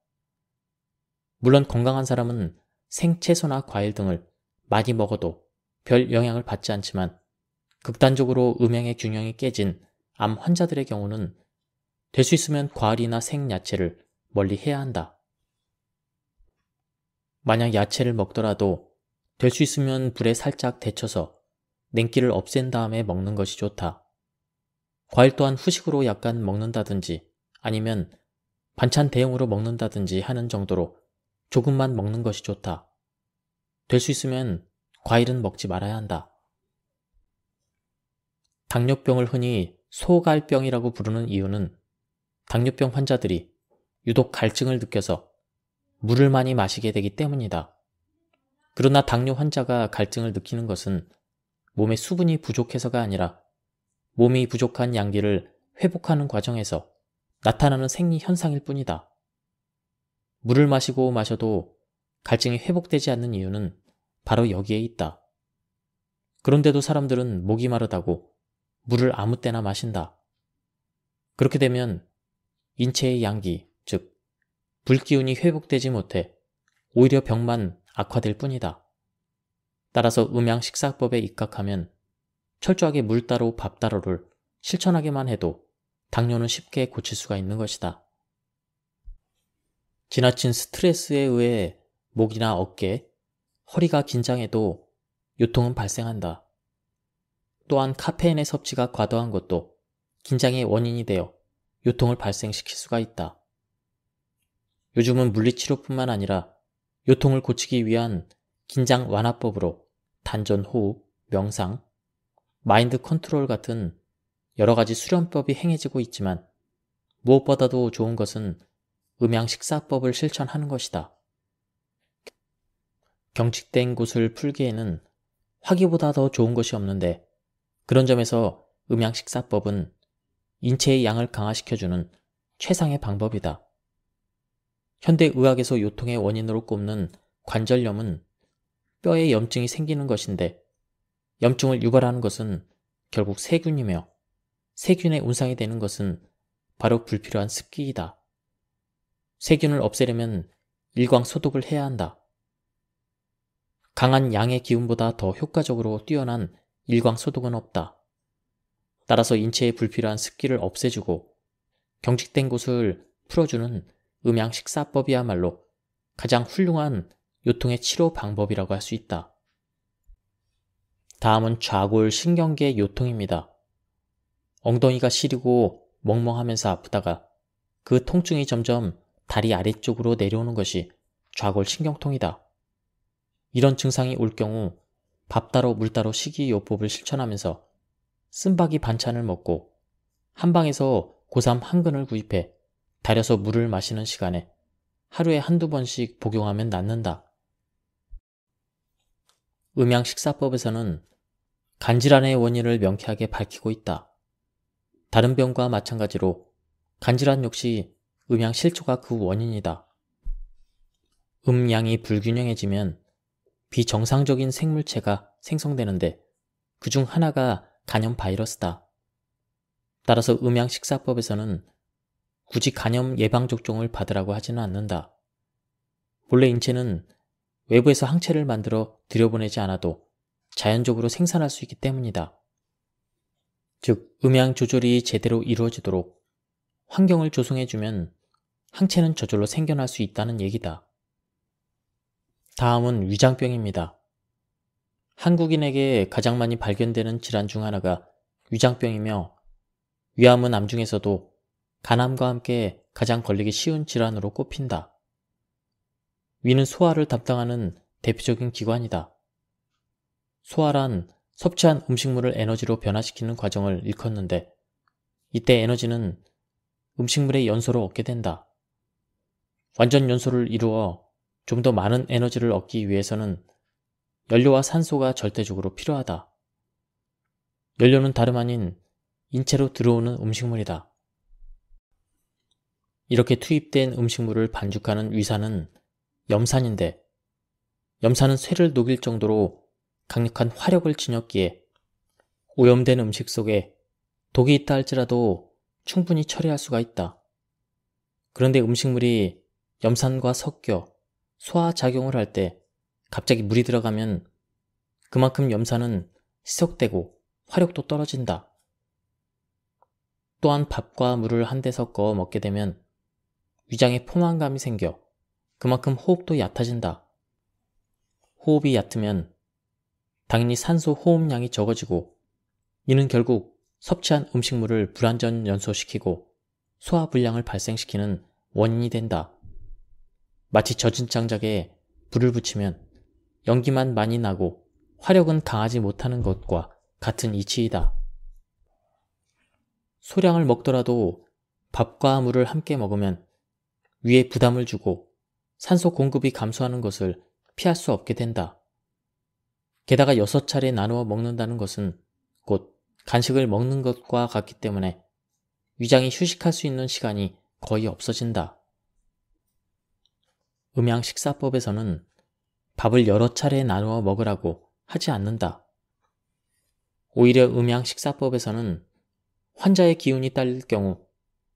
Speaker 1: 물론 건강한 사람은 생채소나 과일 등을 많이 먹어도 별 영향을 받지 않지만 극단적으로 음양의 균형이 깨진 암 환자들의 경우는 될 수 있으면 과일이나 생야채를 멀리 해야 한다. 만약 야채를 먹더라도 될 수 있으면 불에 살짝 데쳐서 냉기를 없앤 다음에 먹는 것이 좋다. 과일 또한 후식으로 약간 먹는다든지 아니면 반찬 대용으로 먹는다든지 하는 정도로 조금만 먹는 것이 좋다. 될 수 있으면 과일은 먹지 말아야 한다. 당뇨병을 흔히 소갈병이라고 부르는 이유는 당뇨병 환자들이 유독 갈증을 느껴서 물을 많이 마시게 되기 때문이다. 그러나 당뇨 환자가 갈증을 느끼는 것은 몸에 수분이 부족해서가 아니라 몸이 부족한 양기를 회복하는 과정에서 나타나는 생리 현상일 뿐이다. 물을 마시고 마셔도 갈증이 회복되지 않는 이유는 바로 여기에 있다. 그런데도 사람들은 목이 마르다고 물을 아무 때나 마신다. 그렇게 되면 인체의 양기, 즉 불기운이 회복되지 못해 오히려 병만 악화될 뿐이다. 따라서 음양식사법에 입각하면 철저하게 물 따로 밥 따로를 실천하기만 해도 당뇨는 쉽게 고칠 수가 있는 것이다. 지나친 스트레스에 의해 목이나 어깨, 허리가 긴장해도 요통은 발생한다. 또한 카페인의 섭취가 과도한 것도 긴장의 원인이 되어 요통을 발생시킬 수가 있다. 요즘은 물리치료뿐만 아니라 요통을 고치기 위한 긴장 완화법으로 단전호흡, 명상, 마인드 컨트롤 같은 여러 가지 수련법이 행해지고 있지만 무엇보다도 좋은 것은 음양식사법을 실천하는 것이다. 경직된 곳을 풀기에는 화기보다 더 좋은 것이 없는데 그런 점에서 음양식사법은 인체의 양을 강화시켜주는 최상의 방법이다. 현대의학에서 요통의 원인으로 꼽는 관절염은 뼈에 염증이 생기는 것인데 염증을 유발하는 것은 결국 세균이며 세균의 운상이 되는 것은 바로 불필요한 습기이다. 세균을 없애려면 일광소독을 해야 한다. 강한 양의 기운보다 더 효과적으로 뛰어난 일광소독은 없다. 따라서 인체에 불필요한 습기를 없애주고 경직된 곳을 풀어주는 음양식사법이야말로 가장 훌륭한 요통의 치료 방법이라고 할 수 있다. 다음은 좌골신경계 요통입니다. 엉덩이가 시리고 멍멍하면서 아프다가 그 통증이 점점 다리 아래쪽으로 내려오는 것이 좌골신경통이다. 이런 증상이 올 경우 밥 따로 물 따로 식이요법을 실천하면서 쓴바기 반찬을 먹고 한방에서 고삼 한 근을 구입해 달여서 물을 마시는 시간에 하루에 한두 번씩 복용하면 낫는다. 음양식사법에서는 간질환의 원인을 명쾌하게 밝히고 있다. 다른 병과 마찬가지로 간질환 역시 음양실조가 그 원인이다. 음양이 불균형해지면 비정상적인 생물체가 생성되는데 그중 하나가 간염 바이러스다. 따라서 음양식사법에서는 굳이 간염 예방접종을 받으라고 하지는 않는다. 본래 인체는 외부에서 항체를 만들어 들여보내지 않아도 자연적으로 생산할 수 있기 때문이다. 즉, 음양 조절이 제대로 이루어지도록 환경을 조성해주면 항체는 저절로 생겨날 수 있다는 얘기다. 다음은 위장병입니다. 한국인에게 가장 많이 발견되는 질환 중 하나가 위장병이며 위암은 암 중에서도 간암과 함께 가장 걸리기 쉬운 질환으로 꼽힌다. 위는 소화를 담당하는 대표적인 기관이다. 소화란 섭취한 음식물을 에너지로 변화시키는 과정을 일컫는데 이때 에너지는 음식물의 연소로 얻게 된다. 완전 연소를 이루어 좀 더 많은 에너지를 얻기 위해서는 연료와 산소가 절대적으로 필요하다. 연료는 다름 아닌 인체로 들어오는 음식물이다. 이렇게 투입된 음식물을 반죽하는 위산은 염산인데 염산은 쇠를 녹일 정도로 강력한 화력을 지녔기에 오염된 음식 속에 독이 있다 할지라도 충분히 처리할 수가 있다. 그런데 음식물이 염산과 섞여 소화작용을 할 때 갑자기 물이 들어가면 그만큼 염산은 희석되고 화력도 떨어진다. 또한 밥과 물을 한데 섞어 먹게 되면 위장에 포만감이 생겨 그만큼 호흡도 얕아진다. 호흡이 얕으면 당연히 산소 호흡량이 적어지고 이는 결국 섭취한 음식물을 불완전 연소시키고 소화불량을 발생시키는 원인이 된다. 마치 젖은 장작에 불을 붙이면 연기만 많이 나고 화력은 강하지 못하는 것과 같은 이치이다. 소량을 먹더라도 밥과 물을 함께 먹으면 위에 부담을 주고 산소 공급이 감소하는 것을 피할 수 없게 된다. 게다가 6차례 나누어 먹는다는 것은 곧 간식을 먹는 것과 같기 때문에 위장이 휴식할 수 있는 시간이 거의 없어진다. 음양식사법에서는 밥을 여러 차례 나누어 먹으라고 하지 않는다. 오히려 음양식사법에서는 환자의 기운이 딸릴 경우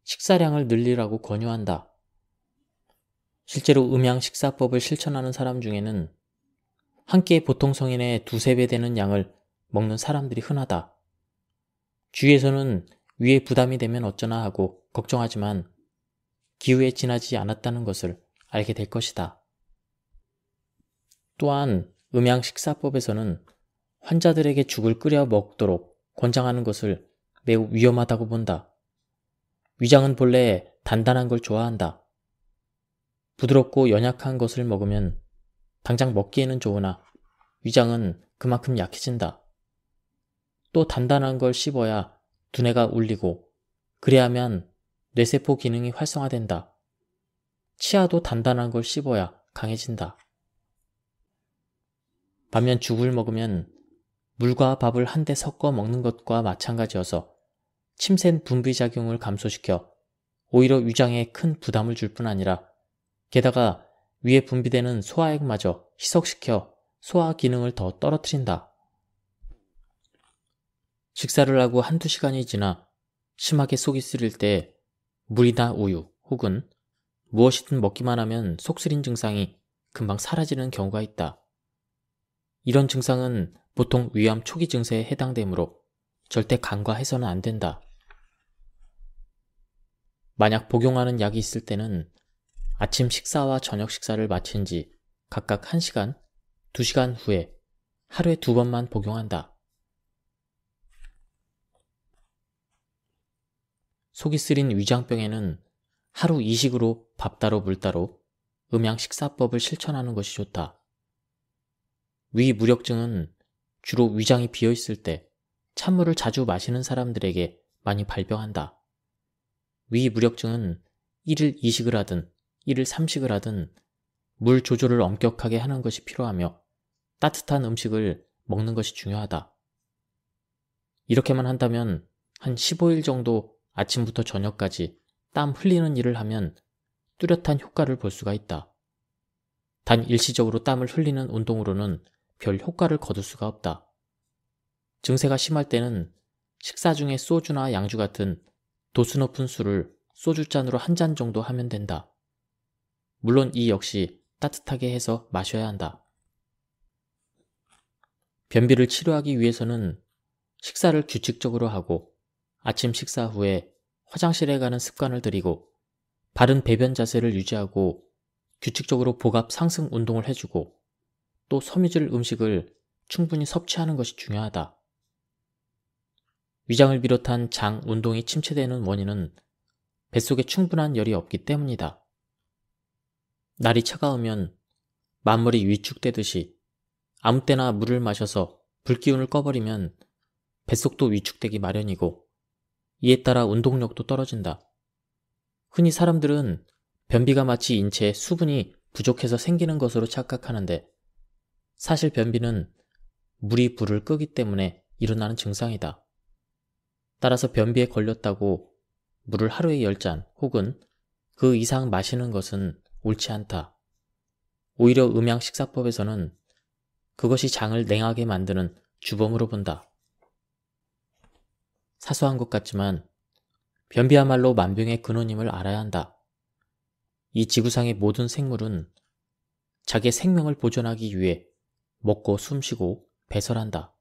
Speaker 1: 식사량을 늘리라고 권유한다. 실제로 음양식사법을 실천하는 사람 중에는 한 끼에 보통 성인의 2~3배 되는 양을 먹는 사람들이 흔하다. 주위에서는 위에 부담이 되면 어쩌나 하고 걱정하지만 기후에 지나지 않았다는 것을 알게 될 것이다. 또한 음양식사법에서는 환자들에게 죽을 끓여 먹도록 권장하는 것을 매우 위험하다고 본다. 위장은 본래 단단한 걸 좋아한다. 부드럽고 연약한 것을 먹으면 당장 먹기에는 좋으나 위장은 그만큼 약해진다. 또 단단한 걸 씹어야 두뇌가 울리고 그래야만 뇌세포 기능이 활성화된다. 치아도 단단한 걸 씹어야 강해진다. 반면 죽을 먹으면 물과 밥을 한데 섞어 먹는 것과 마찬가지여서 침샘 분비작용을 감소시켜 오히려 위장에 큰 부담을 줄 뿐 아니라 게다가 위에 분비되는 소화액마저 희석시켜 소화 기능을 더 떨어뜨린다. 식사를 하고 1~2시간이 지나 심하게 속이 쓰릴 때 물이나 우유 혹은 무엇이든 먹기만 하면 속쓰린 증상이 금방 사라지는 경우가 있다. 이런 증상은 보통 위암 초기 증세에 해당되므로 절대 간과해서는 안 된다. 만약 복용하는 약이 있을 때는 아침 식사와 저녁 식사를 마친 지 각각 1시간, 2시간 후에 하루에 2번만 복용한다. 속이 쓰린 위장병에는 하루 이식으로 밥 따로 물 따로 음양식사법을 실천하는 것이 좋다. 위무력증은 주로 위장이 비어있을 때 찬물을 자주 마시는 사람들에게 많이 발병한다. 위무력증은 1일 2식을 하든 1일 3식을 하든 물 조절을 엄격하게 하는 것이 필요하며 따뜻한 음식을 먹는 것이 중요하다. 이렇게만 한다면 한 15일 정도 아침부터 저녁까지 땀 흘리는 일을 하면 뚜렷한 효과를 볼 수가 있다. 단 일시적으로 땀을 흘리는 운동으로는 별 효과를 거둘 수가 없다. 증세가 심할 때는 식사 중에 소주나 양주 같은 도수 높은 술을 소주잔으로 한 잔 정도 하면 된다. 물론 이 역시 따뜻하게 해서 마셔야 한다. 변비를 치료하기 위해서는 식사를 규칙적으로 하고 아침 식사 후에 화장실에 가는 습관을 들이고 바른 배변 자세를 유지하고 규칙적으로 복압 상승 운동을 해주고 또 섬유질 음식을 충분히 섭취하는 것이 중요하다. 위장을 비롯한 장 운동이 침체되는 원인은 뱃속에 충분한 열이 없기 때문이다. 날이 차가우면 만물이 위축되듯이 아무 때나 물을 마셔서 불기운을 꺼버리면 뱃속도 위축되기 마련이고 이에 따라 운동력도 떨어진다. 흔히 사람들은 변비가 마치 인체에 수분이 부족해서 생기는 것으로 착각하는데 사실 변비는 물이 불을 끄기 때문에 일어나는 증상이다. 따라서 변비에 걸렸다고 물을 하루에 10잔 혹은 그 이상 마시는 것은 옳지 않다. 오히려 음양식사법에서는 그것이 장을 냉하게 만드는 주범으로 본다. 사소한 것 같지만 변비야말로 만병의 근원임을 알아야 한다. 이 지구상의 모든 생물은 자기의 생명을 보존하기 위해 먹고 숨쉬고 배설한다.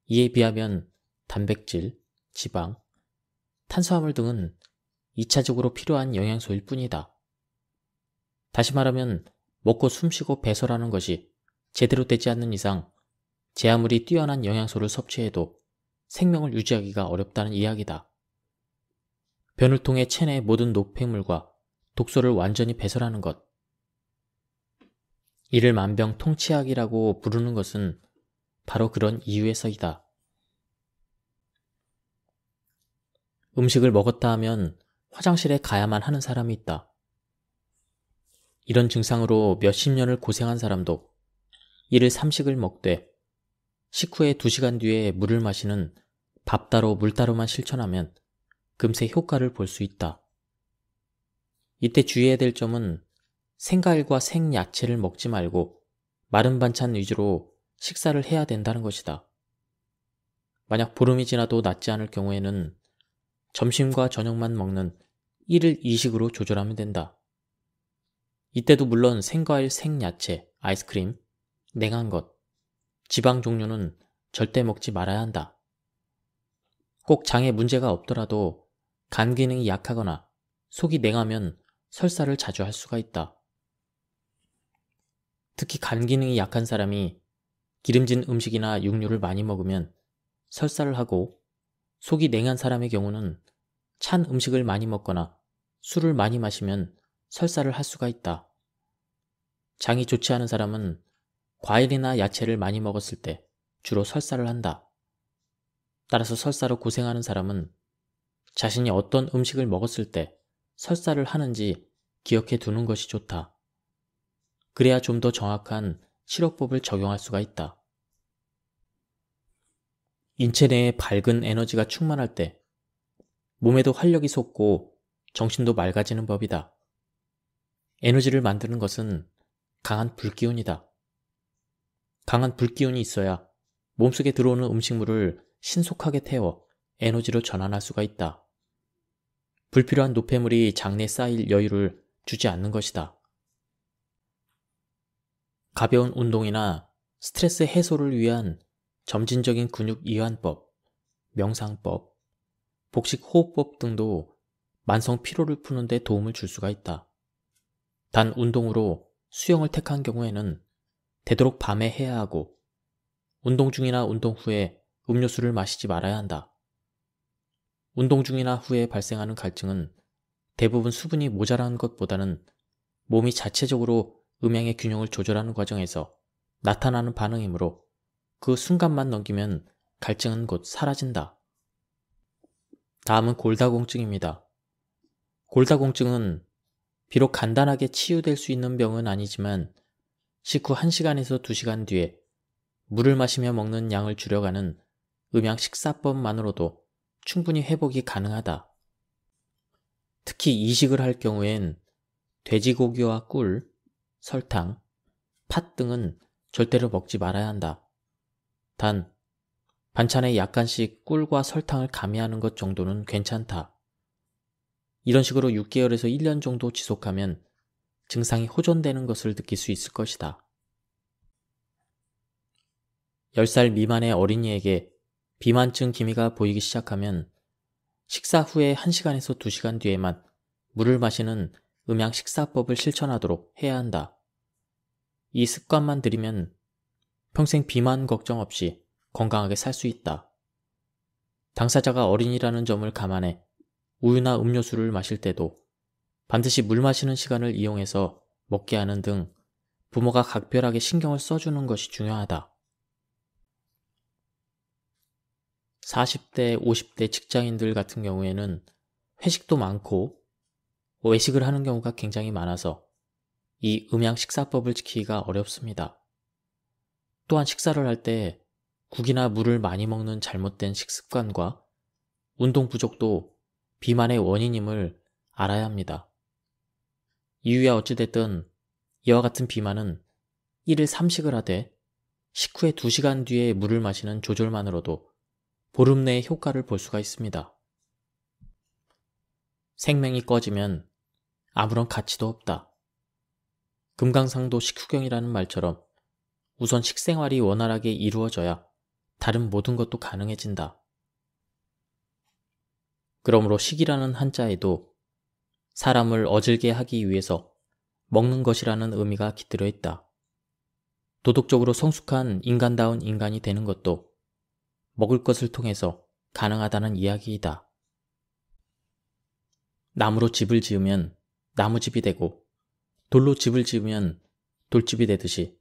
Speaker 1: 이에 비하면 단백질, 지방, 탄수화물 등은 2차적으로 필요한 영양소일 뿐이다. 다시 말하면 먹고 숨쉬고 배설하는 것이 제대로 되지 않는 이상 제 아무리 뛰어난 영양소를 섭취해도 생명을 유지하기가 어렵다는 이야기다. 변을 통해 체내의 모든 노폐물과 독소를 완전히 배설하는 것. 이를 만병통치약이라고 부르는 것은 바로 그런 이유에서이다. 음식을 먹었다 하면 화장실에 가야만 하는 사람이 있다. 이런 증상으로 몇십 년을 고생한 사람도 이를 삼식을 먹되 식후에 2시간 뒤에 물을 마시는 밥 따로 물 따로만 실천하면 금세 효과를 볼 수 있다. 이때 주의해야 될 점은 생과일과 생야채를 먹지 말고 마른 반찬 위주로 식사를 해야 된다는 것이다. 만약 보름이 지나도 낫지 않을 경우에는 점심과 저녁만 먹는 1일 2식으로 조절하면 된다. 이때도 물론 생과일, 생야채, 아이스크림, 냉한 것, 지방 종류는 절대 먹지 말아야 한다. 꼭 장에 문제가 없더라도 간 기능이 약하거나 속이 냉하면 설사를 자주 할 수가 있다. 특히 간 기능이 약한 사람이 기름진 음식이나 육류를 많이 먹으면 설사를 하고 속이 냉한 사람의 경우는 찬 음식을 많이 먹거나 술을 많이 마시면 설사를 할 수가 있다. 장이 좋지 않은 사람은 과일이나 야채를 많이 먹었을 때 주로 설사를 한다. 따라서 설사로 고생하는 사람은 자신이 어떤 음식을 먹었을 때 설사를 하는지 기억해 두는 것이 좋다. 그래야 좀 더 정확한 치료법을 적용할 수가 있다. 인체 내에 밝은 에너지가 충만할 때 몸에도 활력이 솟고 정신도 맑아지는 법이다. 에너지를 만드는 것은 강한 불기운이다. 강한 불기운이 있어야 몸속에 들어오는 음식물을 신속하게 태워 에너지로 전환할 수가 있다. 불필요한 노폐물이 장내에 쌓일 여유를 주지 않는 것이다. 가벼운 운동이나 스트레스 해소를 위한 점진적인 근육 이완법, 명상법, 복식 호흡법 등도 만성 피로를 푸는 데 도움을 줄 수가 있다. 단 운동으로 수영을 택한 경우에는 되도록 밤에 해야 하고 운동 중이나 운동 후에 음료수를 마시지 말아야 한다. 운동 중이나 후에 발생하는 갈증은 대부분 수분이 모자란 것보다는 몸이 자체적으로 음양의 균형을 조절하는 과정에서 나타나는 반응이므로 그 순간만 넘기면 갈증은 곧 사라진다. 다음은 골다공증입니다. 골다공증은 비록 간단하게 치유될 수 있는 병은 아니지만 식후 1시간에서 2시간 뒤에 물을 마시며 먹는 양을 줄여가는 음양 식사법만으로도 충분히 회복이 가능하다. 특히 이식을 할 경우엔 돼지고기와 꿀, 설탕, 팥 등은 절대로 먹지 말아야 한다. 단, 반찬에 약간씩 꿀과 설탕을 가미하는 것 정도는 괜찮다. 이런 식으로 6개월에서 1년 정도 지속하면 증상이 호전되는 것을 느낄 수 있을 것이다. 10살 미만의 어린이에게 비만증 기미가 보이기 시작하면 식사 후에 1시간에서 2시간 뒤에만 물을 마시는 음양 식사법을 실천하도록 해야 한다. 이 습관만 들이면 평생 비만 걱정 없이 건강하게 살 수 있다. 당사자가 어린이라는 점을 감안해 우유나 음료수를 마실 때도 반드시 물 마시는 시간을 이용해서 먹게 하는 등 부모가 각별하게 신경을 써주는 것이 중요하다. 40대, 50대 직장인들 같은 경우에는 회식도 많고 외식을 하는 경우가 굉장히 많아서 이 음양 식사법을 지키기가 어렵습니다. 또한 식사를 할 때 국이나 물을 많이 먹는 잘못된 식습관과 운동 부족도 비만의 원인임을 알아야 합니다. 이유야 어찌됐든 이와 같은 비만은 1일 3식을 하되 식후에 2시간 뒤에 물을 마시는 조절만으로도 보름 내에 효과를 볼 수가 있습니다. 생명이 꺼지면 아무런 가치도 없다. 금강산도 식후경이라는 말처럼 우선 식생활이 원활하게 이루어져야 다른 모든 것도 가능해진다. 그러므로 식이라는 한자에도 사람을 어질게 하기 위해서 먹는 것이라는 의미가 깃들어 있다. 도덕적으로 성숙한 인간다운 인간이 되는 것도 먹을 것을 통해서 가능하다는 이야기이다. 나무로 집을 지으면 나무집이 되고 돌로 집을 지으면 돌집이 되듯이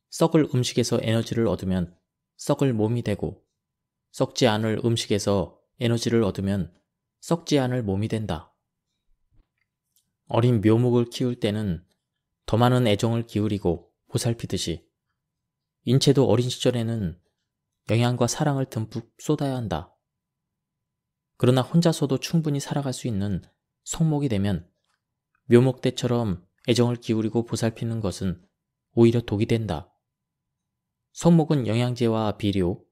Speaker 1: 썩을 음식에서 에너지를 얻으면 썩을 몸이 되고 썩지 않을 음식에서 에너지를 얻으면 썩지 않을 몸이 된다. 어린 묘목을 키울 때는 더 많은 애정을 기울이고 보살피듯이 인체도 어린 시절에는 영양과 사랑을 듬뿍 쏟아야 한다. 그러나 혼자서도 충분히 살아갈 수 있는 성목이 되면 묘목대처럼 애정을 기울이고 보살피는 것은 오히려 독이 된다. 성목은 영양제와 비료,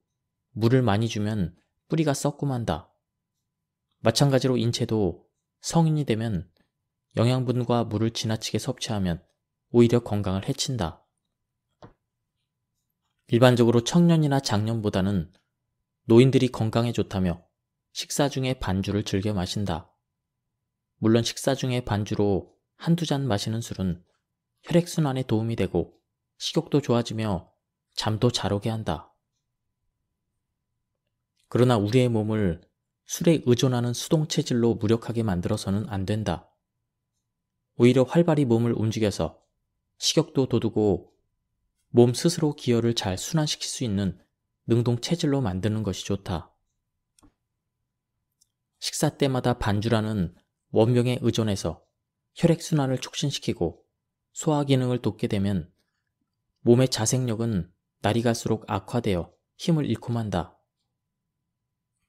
Speaker 1: 물을 많이 주면 뿌리가 썩고 만다. 마찬가지로 인체도 성인이 되면 영양분과 물을 지나치게 섭취하면 오히려 건강을 해친다. 일반적으로 청년이나 장년보다는 노인들이 건강에 좋다며 식사 중에 반주를 즐겨 마신다. 물론 식사 중에 반주로 한두 잔 마시는 술은 혈액순환에 도움이 되고 식욕도 좋아지며 잠도 잘 오게 한다. 그러나 우리의 몸을 술에 의존하는 수동체질로 무력하게 만들어서는 안 된다. 오히려 활발히 몸을 움직여서 식욕도 돋우고 몸 스스로 기혈을 잘 순환시킬 수 있는 능동체질로 만드는 것이 좋다. 식사 때마다 반주라는 원명에 의존해서 혈액순환을 촉진시키고 소화 기능을 돕게 되면 몸의 자생력은 날이 갈수록 악화되어 힘을 잃고 만다.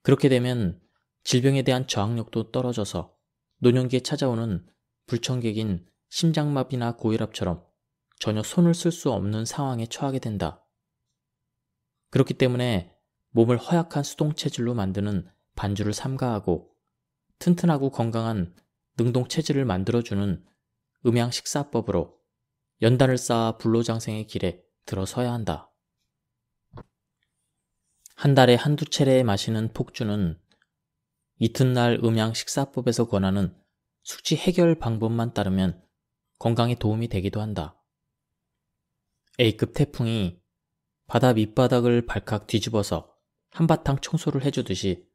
Speaker 1: 그렇게 되면 질병에 대한 저항력도 떨어져서 노년기에 찾아오는 불청객인 심장마비나 고혈압처럼 전혀 손을 쓸 수 없는 상황에 처하게 된다. 그렇기 때문에 몸을 허약한 수동체질로 만드는 반주를 삼가하고 튼튼하고 건강한 능동체질을 만들어주는 음양식사법으로 연단을 쌓아 불로장생의 길에 들어서야 한다. 한 달에 한두 차례 마시는 폭주는 이튿날 음양식사법에서 권하는 숙취 해결 방법만 따르면 건강에 도움이 되기도 한다. A급 태풍이 바다 밑바닥을 발칵 뒤집어서 한바탕 청소를 해주듯이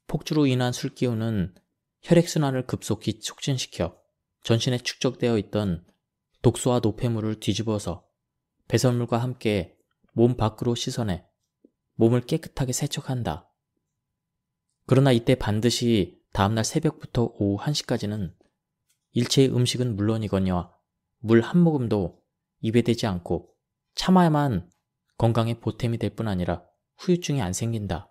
Speaker 1: 폭주로 인한 술기운은 혈액순환을 급속히 촉진시켜 전신에 축적되어 있던 독소와 노폐물을 뒤집어서 배설물과 함께 몸 밖으로 씻어내 몸을 깨끗하게 세척한다. 그러나 이때 반드시 다음날 새벽부터 오후 1시까지는 일체의 음식은 물론이거니와 물 한 모금도 입에 대지 않고 참아야만 건강에 보탬이 될 뿐 아니라 후유증이 안 생긴다.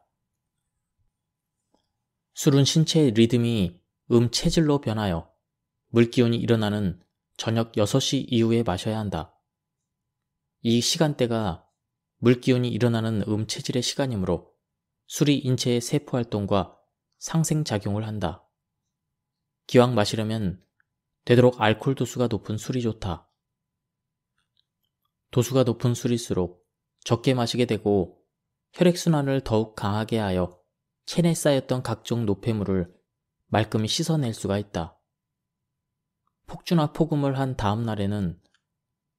Speaker 1: 술은 신체의 리듬이 체질로 변하여 물기운이 일어나는 저녁 6시 이후에 마셔야 한다. 이 시간대가 물기운이 일어나는 체질의 시간이므로 술이 인체의 세포활동과 상생작용을 한다. 기왕 마시려면 되도록 알코올 도수가 높은 술이 좋다. 도수가 높은 술일수록 적게 마시게 되고 혈액순환을 더욱 강하게 하여 체내에 쌓였던 각종 노폐물을 말끔히 씻어낼 수가 있다. 폭주나 폭음을 한 다음 날에는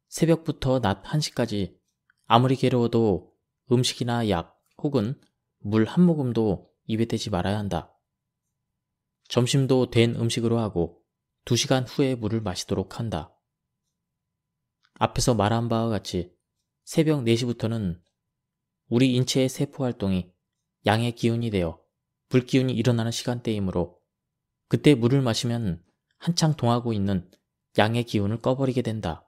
Speaker 1: 새벽부터 낮 1시까지 아무리 괴로워도 음식이나 약 혹은 물 한 모금도 입에 대지 말아야 한다. 점심도 된 음식으로 하고 2시간 후에 물을 마시도록 한다. 앞에서 말한 바와 같이 새벽 4시부터는 우리 인체의 세포활동이 양의 기운이 되어 불기운이 일어나는 시간대이므로 그때 물을 마시면 한창 동하고 있는 양의 기운을 꺼버리게 된다.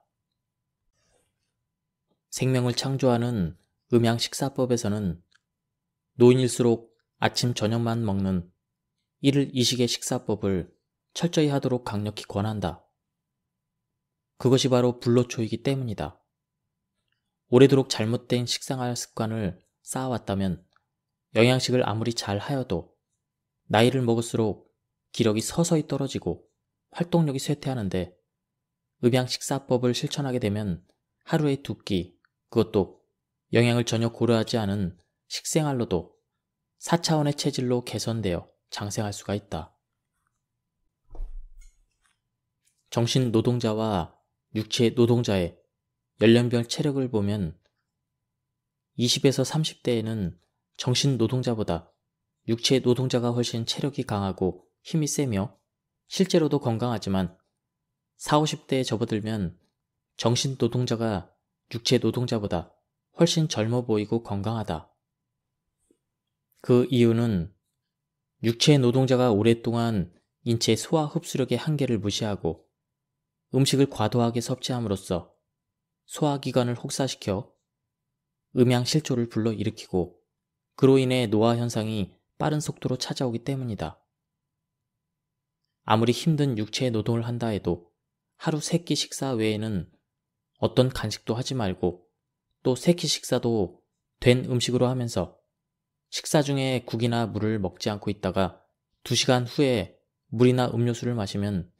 Speaker 1: 생명을 창조하는 음양식사법에서는 노인일수록 아침 저녁만 먹는 1일 2식의 식사법을 철저히 하도록 강력히 권한다. 그것이 바로 불로초이기 때문이다. 오래도록 잘못된 식생활 습관을 쌓아왔다면 영양식을 아무리 잘 하여도 나이를 먹을수록 기력이 서서히 떨어지고 활동력이 쇠퇴하는데 음양식사법을 실천하게 되면 하루에 2끼, 그것도 영양을 전혀 고려하지 않은 식생활로도 4차원의 체질로 개선되어 장생할 수가 있다. 정신 노동자와 육체 노동자의 연령별 체력을 보면 20에서 30대에는 정신 노동자보다 육체 노동자가 훨씬 체력이 강하고 힘이 세며 실제로도 건강하지만 40, 50대에 접어들면 정신 노동자가 육체 노동자보다 훨씬 젊어 보이고 건강하다. 그 이유는 육체 노동자가 오랫동안 인체 소화 흡수력의 한계를 무시하고 음식을 과도하게 섭취함으로써 소화기관을 혹사시켜 음양실조를 불러일으키고 그로 인해 노화 현상이 빠른 속도로 찾아오기 때문이다. 아무리 힘든 육체 노동을 한다 해도 하루 3끼 식사 외에는 어떤 간식도 하지 말고 또 3끼 식사도 된 음식으로 하면서 식사 중에 국이나 물을 먹지 않고 있다가 2시간 후에 물이나 음료수를 마시면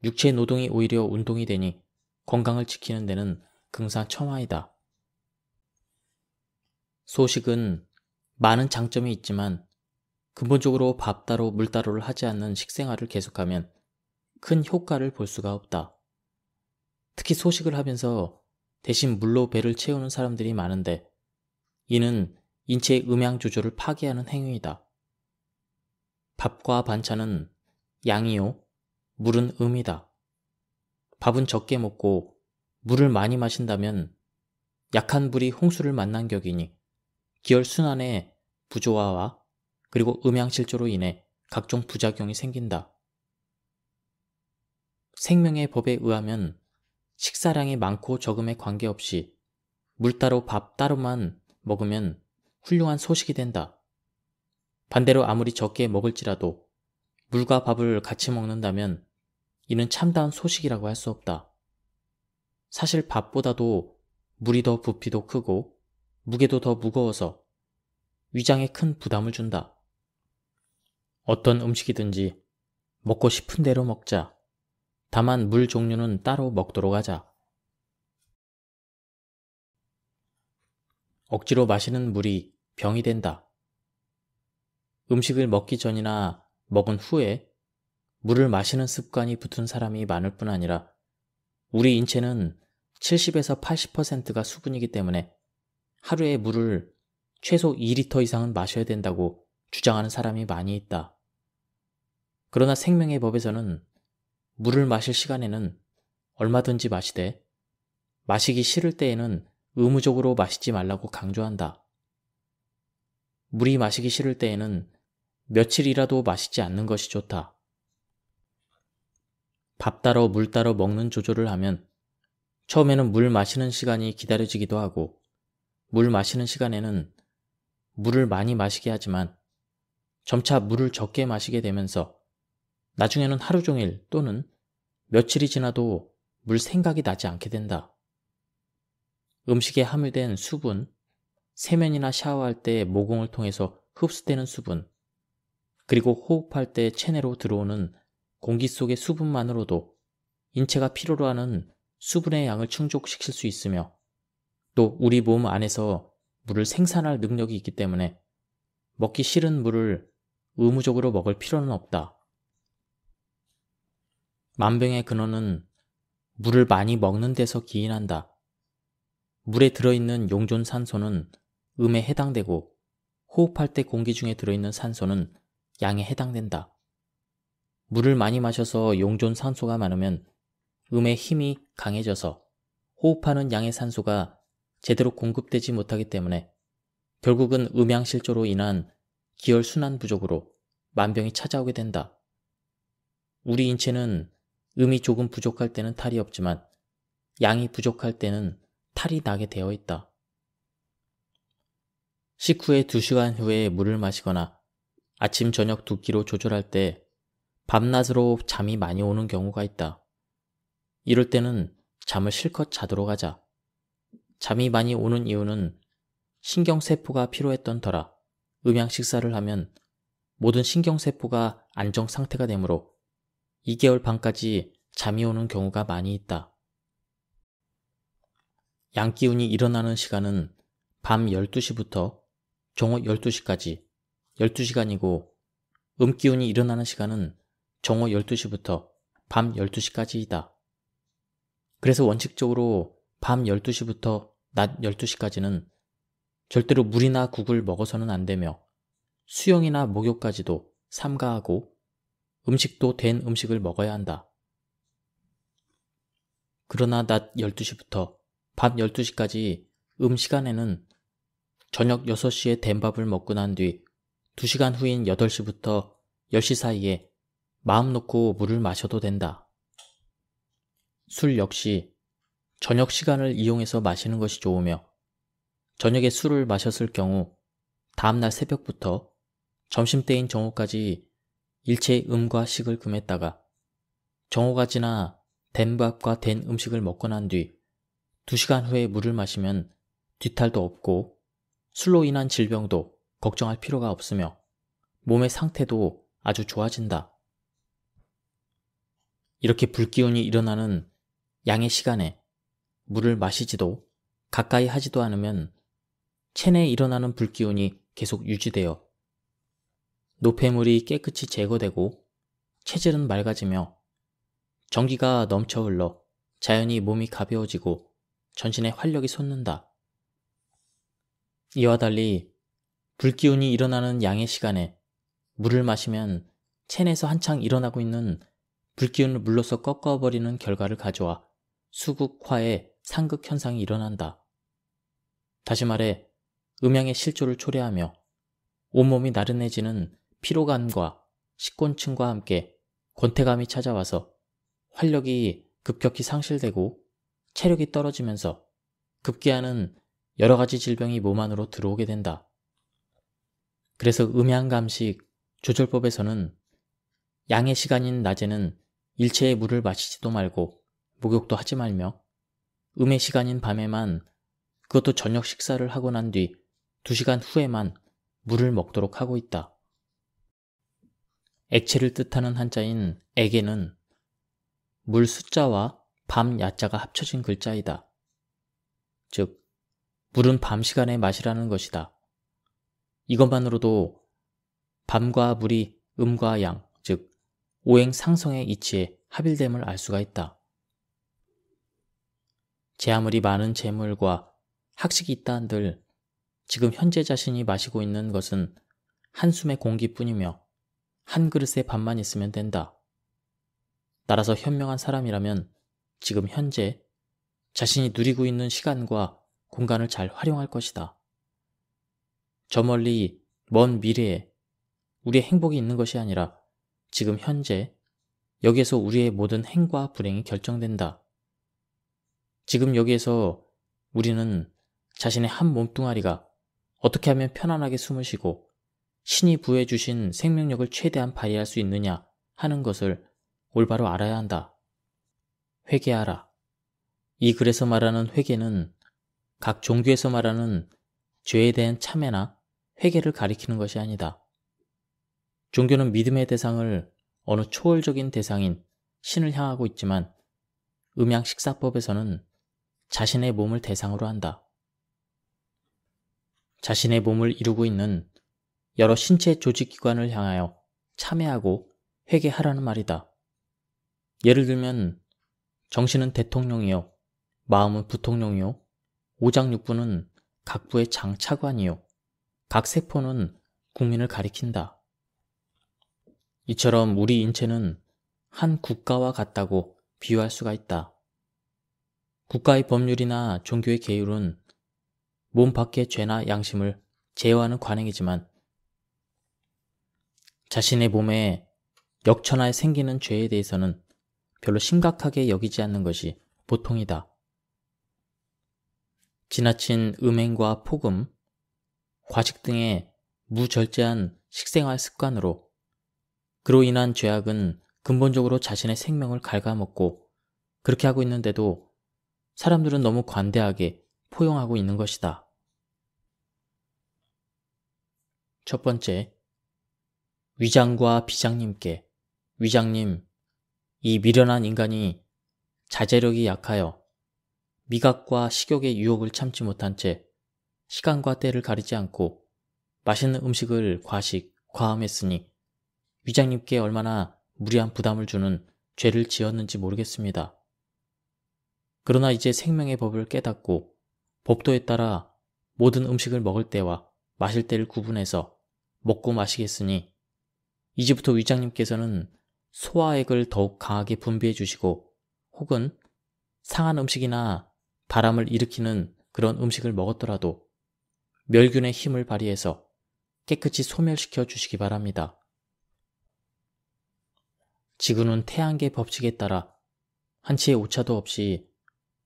Speaker 1: 육체 노동이 오히려 운동이 되니 건강을 지키는 데는 금상첨화이다. 소식은 많은 장점이 있지만 근본적으로 밥 따로 물 따로를 하지 않는 식생활을 계속하면 큰 효과를 볼 수가 없다. 특히 소식을 하면서 대신 물로 배를 채우는 사람들이 많은데 이는 인체의 음양 조절을 파괴하는 행위이다. 밥과 반찬은 양이요, 물은 음이다. 밥은 적게 먹고 물을 많이 마신다면 약한 불이 홍수를 만난 격이니 기혈순환의 부조화와 그리고 음양실조로 인해 각종 부작용이 생긴다. 생명의 법에 의하면 식사량이 많고 적음에 관계없이 물 따로 밥 따로만 먹으면 훌륭한 소식이 된다. 반대로 아무리 적게 먹을지라도 물과 밥을 같이 먹는다면 이는 참다운 소식이라고 할 수 없다. 사실 밥보다도 물이 더 부피도 크고 무게도 더 무거워서 위장에 큰 부담을 준다. 어떤 음식이든지 먹고 싶은 대로 먹자. 다만 물 종류는 따로 먹도록 하자. 억지로 마시는 물이 병이 된다. 음식을 먹기 전이나 먹은 후에 물을 마시는 습관이 붙은 사람이 많을 뿐 아니라 우리 인체는 70에서 80%가 수분이기 때문에 하루에 물을 최소 2리터 이상은 마셔야 된다고 주장하는 사람이 많이 있다. 그러나 생명의 법에서는 물을 마실 시간에는 얼마든지 마시되 마시기 싫을 때에는 의무적으로 마시지 말라고 강조한다. 물이 마시기 싫을 때에는 며칠이라도 마시지 않는 것이 좋다. 밥 따로 물 따로 먹는 조절을 하면 처음에는 물 마시는 시간이 기다려지기도 하고 물 마시는 시간에는 물을 많이 마시게 하지만 점차 물을 적게 마시게 되면서 나중에는 하루 종일 또는 며칠이 지나도 물 생각이 나지 않게 된다. 음식에 함유된 수분, 세면이나 샤워할 때 모공을 통해서 흡수되는 수분, 그리고 호흡할 때 체내로 들어오는 공기 속의 수분만으로도 인체가 필요로 하는 수분의 양을 충족시킬 수 있으며, 또 우리 몸 안에서 물을 생산할 능력이 있기 때문에 먹기 싫은 물을 의무적으로 먹을 필요는 없다. 만병의 근원은 물을 많이 먹는 데서 기인한다. 물에 들어있는 용존 산소는 음에 해당되고, 호흡할 때 공기 중에 들어있는 산소는 양에 해당된다. 물을 많이 마셔서 용존 산소가 많으면 음의 힘이 강해져서 호흡하는 양의 산소가 제대로 공급되지 못하기 때문에 결국은 음양실조로 인한 기혈순환 부족으로 만병이 찾아오게 된다. 우리 인체는 음이 조금 부족할 때는 탈이 없지만 양이 부족할 때는 탈이 나게 되어 있다. 식후에 2시간 후에 물을 마시거나 아침 저녁 2끼로 조절할 때 밤낮으로 잠이 많이 오는 경우가 있다. 이럴 때는 잠을 실컷 자도록 하자. 잠이 많이 오는 이유는 신경세포가 피로했던 터라 음양 식사를 하면 모든 신경세포가 안정 상태가 되므로 2개월 반까지 잠이 오는 경우가 많이 있다. 양기운이 일어나는 시간은 밤 12시부터 정오 12시까지 12시간이고, 음기운이 일어나는 시간은 정오 12시부터 밤 12시까지이다. 그래서 원칙적으로 밤 12시부터 낮 12시까지는 절대로 물이나 국을 먹어서는 안 되며, 수영이나 목욕까지도 삼가하고 음식도 된 음식을 먹어야 한다. 그러나 낮 12시부터 밤 12시까지 시간에는 저녁 6시에 된 밥을 먹고 난 뒤 2시간 후인 8시부터 10시 사이에 마음 놓고 물을 마셔도 된다. 술 역시 저녁 시간을 이용해서 마시는 것이 좋으며, 저녁에 술을 마셨을 경우 다음날 새벽부터 점심때인 정오까지 일체의 음과 식을 금했다가 정오가 지나 된 밥과 된 음식을 먹고 난 뒤 2시간 후에 물을 마시면 뒤탈도 없고 술로 인한 질병도 걱정할 필요가 없으며 몸의 상태도 아주 좋아진다. 이렇게 불기운이 일어나는 양의 시간에 물을 마시지도 가까이 하지도 않으면 체내에 일어나는 불기운이 계속 유지되어 노폐물이 깨끗이 제거되고 체질은 맑아지며 전기가 넘쳐 흘러 자연히 몸이 가벼워지고 전신에 활력이 솟는다. 이와 달리 불기운이 일어나는 양의 시간에 물을 마시면 체내에서 한창 일어나고 있는 불기운을 물로써 꺾어버리는 결과를 가져와 수국화의 상극 현상이 일어난다. 다시 말해 음양의 실조를 초래하며 온몸이 나른해지는 피로감과 식곤증과 함께 권태감이 찾아와서 활력이 급격히 상실되고 체력이 떨어지면서 급기야는 여러 가지 질병이 몸 안으로 들어오게 된다. 그래서 음양감식 조절법에서는 양의 시간인 낮에는 일체의 물을 마시지도 말고 목욕도 하지 말며, 음의 시간인 밤에만, 그것도 저녁 식사를 하고 난 뒤 2시간 후에만 물을 먹도록 하고 있다. 액체를 뜻하는 한자인 액에는 물 숫자와 밤 야자가 합쳐진 글자이다. 즉, 물은 밤 시간에 마시라는 것이다. 이것만으로도 밤과 물이 음과 양, 즉 오행상성의 이치에 합일됨을 알 수가 있다. 제 아무리 많은 재물과 학식이 있다 한들 지금 현재 자신이 마시고 있는 것은 한숨의 공기뿐이며 한 그릇의 밥만 있으면 된다. 따라서 현명한 사람이라면 지금 현재 자신이 누리고 있는 시간과 공간을 잘 활용할 것이다. 저 멀리 먼 미래에 우리의 행복이 있는 것이 아니라 지금 현재 여기에서 우리의 모든 행과 불행이 결정된다. 지금 여기에서 우리는 자신의 한 몸뚱아리가 어떻게 하면 편안하게 숨을 쉬고 신이 부여해 주신 생명력을 최대한 발휘할 수 있느냐 하는 것을 올바로 알아야 한다. 회개하라. 이 글에서 말하는 회개는 각 종교에서 말하는 죄에 대한 참회나 회개를 가리키는 것이 아니다. 종교는 믿음의 대상을 어느 초월적인 대상인 신을 향하고 있지만 음양식사법에서는 자신의 몸을 대상으로 한다. 자신의 몸을 이루고 있는 여러 신체 조직기관을 향하여 참회하고 회개하라는 말이다. 예를 들면 정신은 대통령이요, 마음은 부통령이요, 오장육부는 각 부의 장차관이요, 각 세포는 국민을 가리킨다. 이처럼 우리 인체는 한 국가와 같다고 비유할 수가 있다. 국가의 법률이나 종교의 계율은 몸 밖의 죄나 양심을 제어하는 관행이지만 자신의 몸에 역천하에 생기는 죄에 대해서는 별로 심각하게 여기지 않는 것이 보통이다. 지나친 음행과 폭음, 과식 등의 무절제한 식생활 습관으로 그로 인한 죄악은 근본적으로 자신의 생명을 갉아먹고 그렇게 하고 있는데도 사람들은 너무 관대하게 포용하고 있는 것이다. 첫 번째, 위장과 비장님께, 위장님, 이 미련한 인간이 자제력이 약하여 미각과 식욕의 유혹을 참지 못한 채 시간과 때를 가리지 않고 맛있는 음식을 과식했으니 위장님께 얼마나 무리한 부담을 주는 죄를 지었는지 모르겠습니다. 그러나 이제 생명의 법을 깨닫고 법도에 따라 모든 음식을 먹을 때와 마실 때를 구분해서 먹고 마시겠으니 이제부터 위장님께서는 소화액을 더욱 강하게 분비해 주시고 혹은 상한 음식이나 바람을 일으키는 그런 음식을 먹었더라도 멸균의 힘을 발휘해서 깨끗이 소멸시켜 주시기 바랍니다. 지구는 태양계 법칙에 따라 한치의 오차도 없이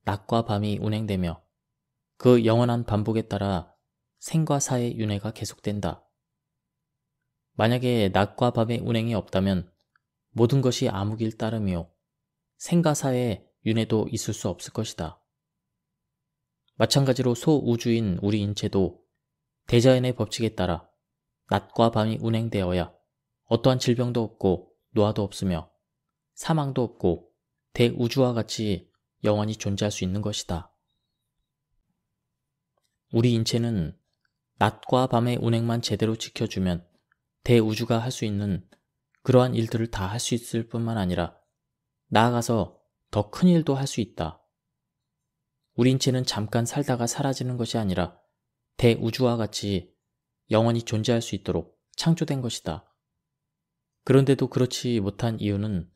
Speaker 1: 낮과 밤이 운행되며 그 영원한 반복에 따라 생과 사의 윤회가 계속된다. 만약에 낮과 밤의 운행이 없다면 모든 것이 암흑일 따름이요 생과 사의 윤회도 있을 수 없을 것이다. 마찬가지로 소우주인 우리 인체도 대자연의 법칙에 따라 낮과 밤이 운행되어야 어떠한 질병도 없고 노화도 없으며 사망도 없고 대우주와 같이 영원히 존재할 수 있는 것이다. 우리 인체는 낮과 밤의 운행만 제대로 지켜주면 대우주가 할 수 있는 그러한 일들을 다 할 수 있을 뿐만 아니라 나아가서 더 큰 일도 할 수 있다. 우리 인체는 잠깐 살다가 사라지는 것이 아니라 대우주와 같이 영원히 존재할 수 있도록 창조된 것이다. 그런데도 그렇지 못한 이유는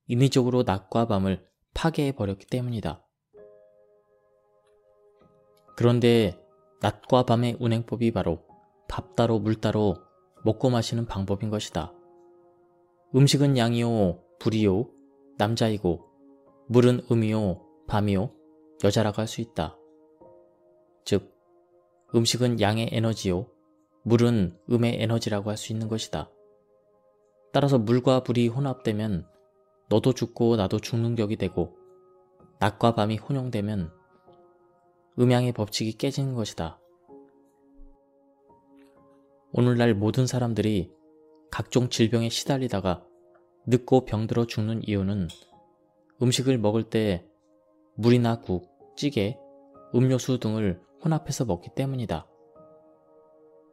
Speaker 1: 인위적으로 낮과 밤을 파괴해버렸기 때문이다. 그런데 낮과 밤의 운행법이 바로 밥 따로 물 따로 먹고 마시는 방법인 것이다. 음식은 양이요 불이요 남자이고 물은 음이요 밤이요 여자라고 할 수 있다. 즉 음식은 양의 에너지요 물은 음의 에너지라고 할 수 있는 것이다. 따라서 물과 불이 혼합되면 너도 죽고 나도 죽는 격이 되고 낮과 밤이 혼용되면 음양의 법칙이 깨지는 것이다. 오늘날 모든 사람들이 각종 질병에 시달리다가 늙고 병들어 죽는 이유는 음식을 먹을 때 물이나 국, 찌개, 음료수 등을 혼합해서 먹기 때문이다.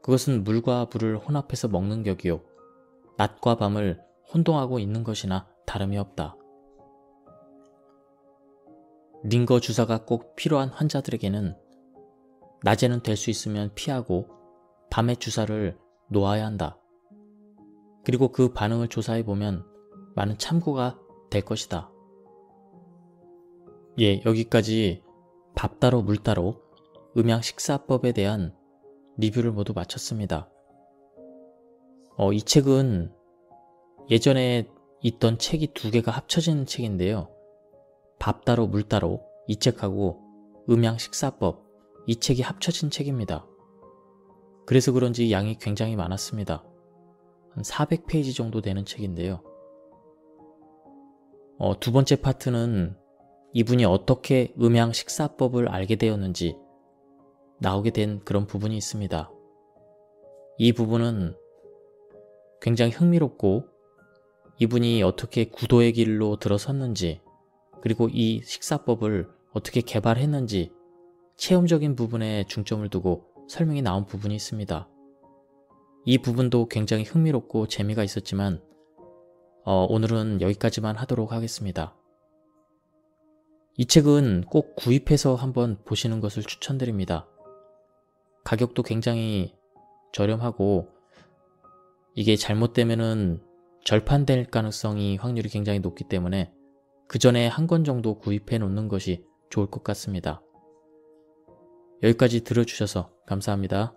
Speaker 1: 그것은 물과 불을 혼합해서 먹는 격이요 낮과 밤을 혼동하고 있는 것이나 다름이 없다. 링거 주사가 꼭 필요한 환자들에게는 낮에는 될 수 있으면 피하고 밤에 주사를 놓아야 한다. 그리고 그 반응을 조사해보면 많은 참고가 될 것이다. 예, 여기까지 밥 따로 물 따로 음양식사법에 대한 리뷰를 모두 마쳤습니다. 이 책은 예전에 있던 책이 두 개가 합쳐진 책인데요. 밥 따로 물 따로 이 책하고 음양식사법 이 책이 합쳐진 책입니다. 그래서 그런지 양이 굉장히 많았습니다. 한 400페이지 정도 되는 책인데요. 두 번째 파트는 이분이 어떻게 음양 식사법을 알게 되었는지 나오게 된 그런 부분이 있습니다. 이 부분은 굉장히 흥미롭고 이분이 어떻게 구도의 길로 들어섰는지 그리고 이 식사법을 어떻게 개발했는지 체험적인 부분에 중점을 두고 설명이 나온 부분이 있습니다. 이 부분도 굉장히 흥미롭고 재미가 있었지만 오늘은 여기까지만 하도록 하겠습니다. 이 책은 꼭 구입해서 한번 보시는 것을 추천드립니다. 가격도 굉장히 저렴하고 이게 잘못되면은 절판될 가능성이 확률이 굉장히 높기 때문에 그 전에 한 권 정도 구입해 놓는 것이 좋을 것 같습니다. 여기까지 들어주셔서 감사합니다.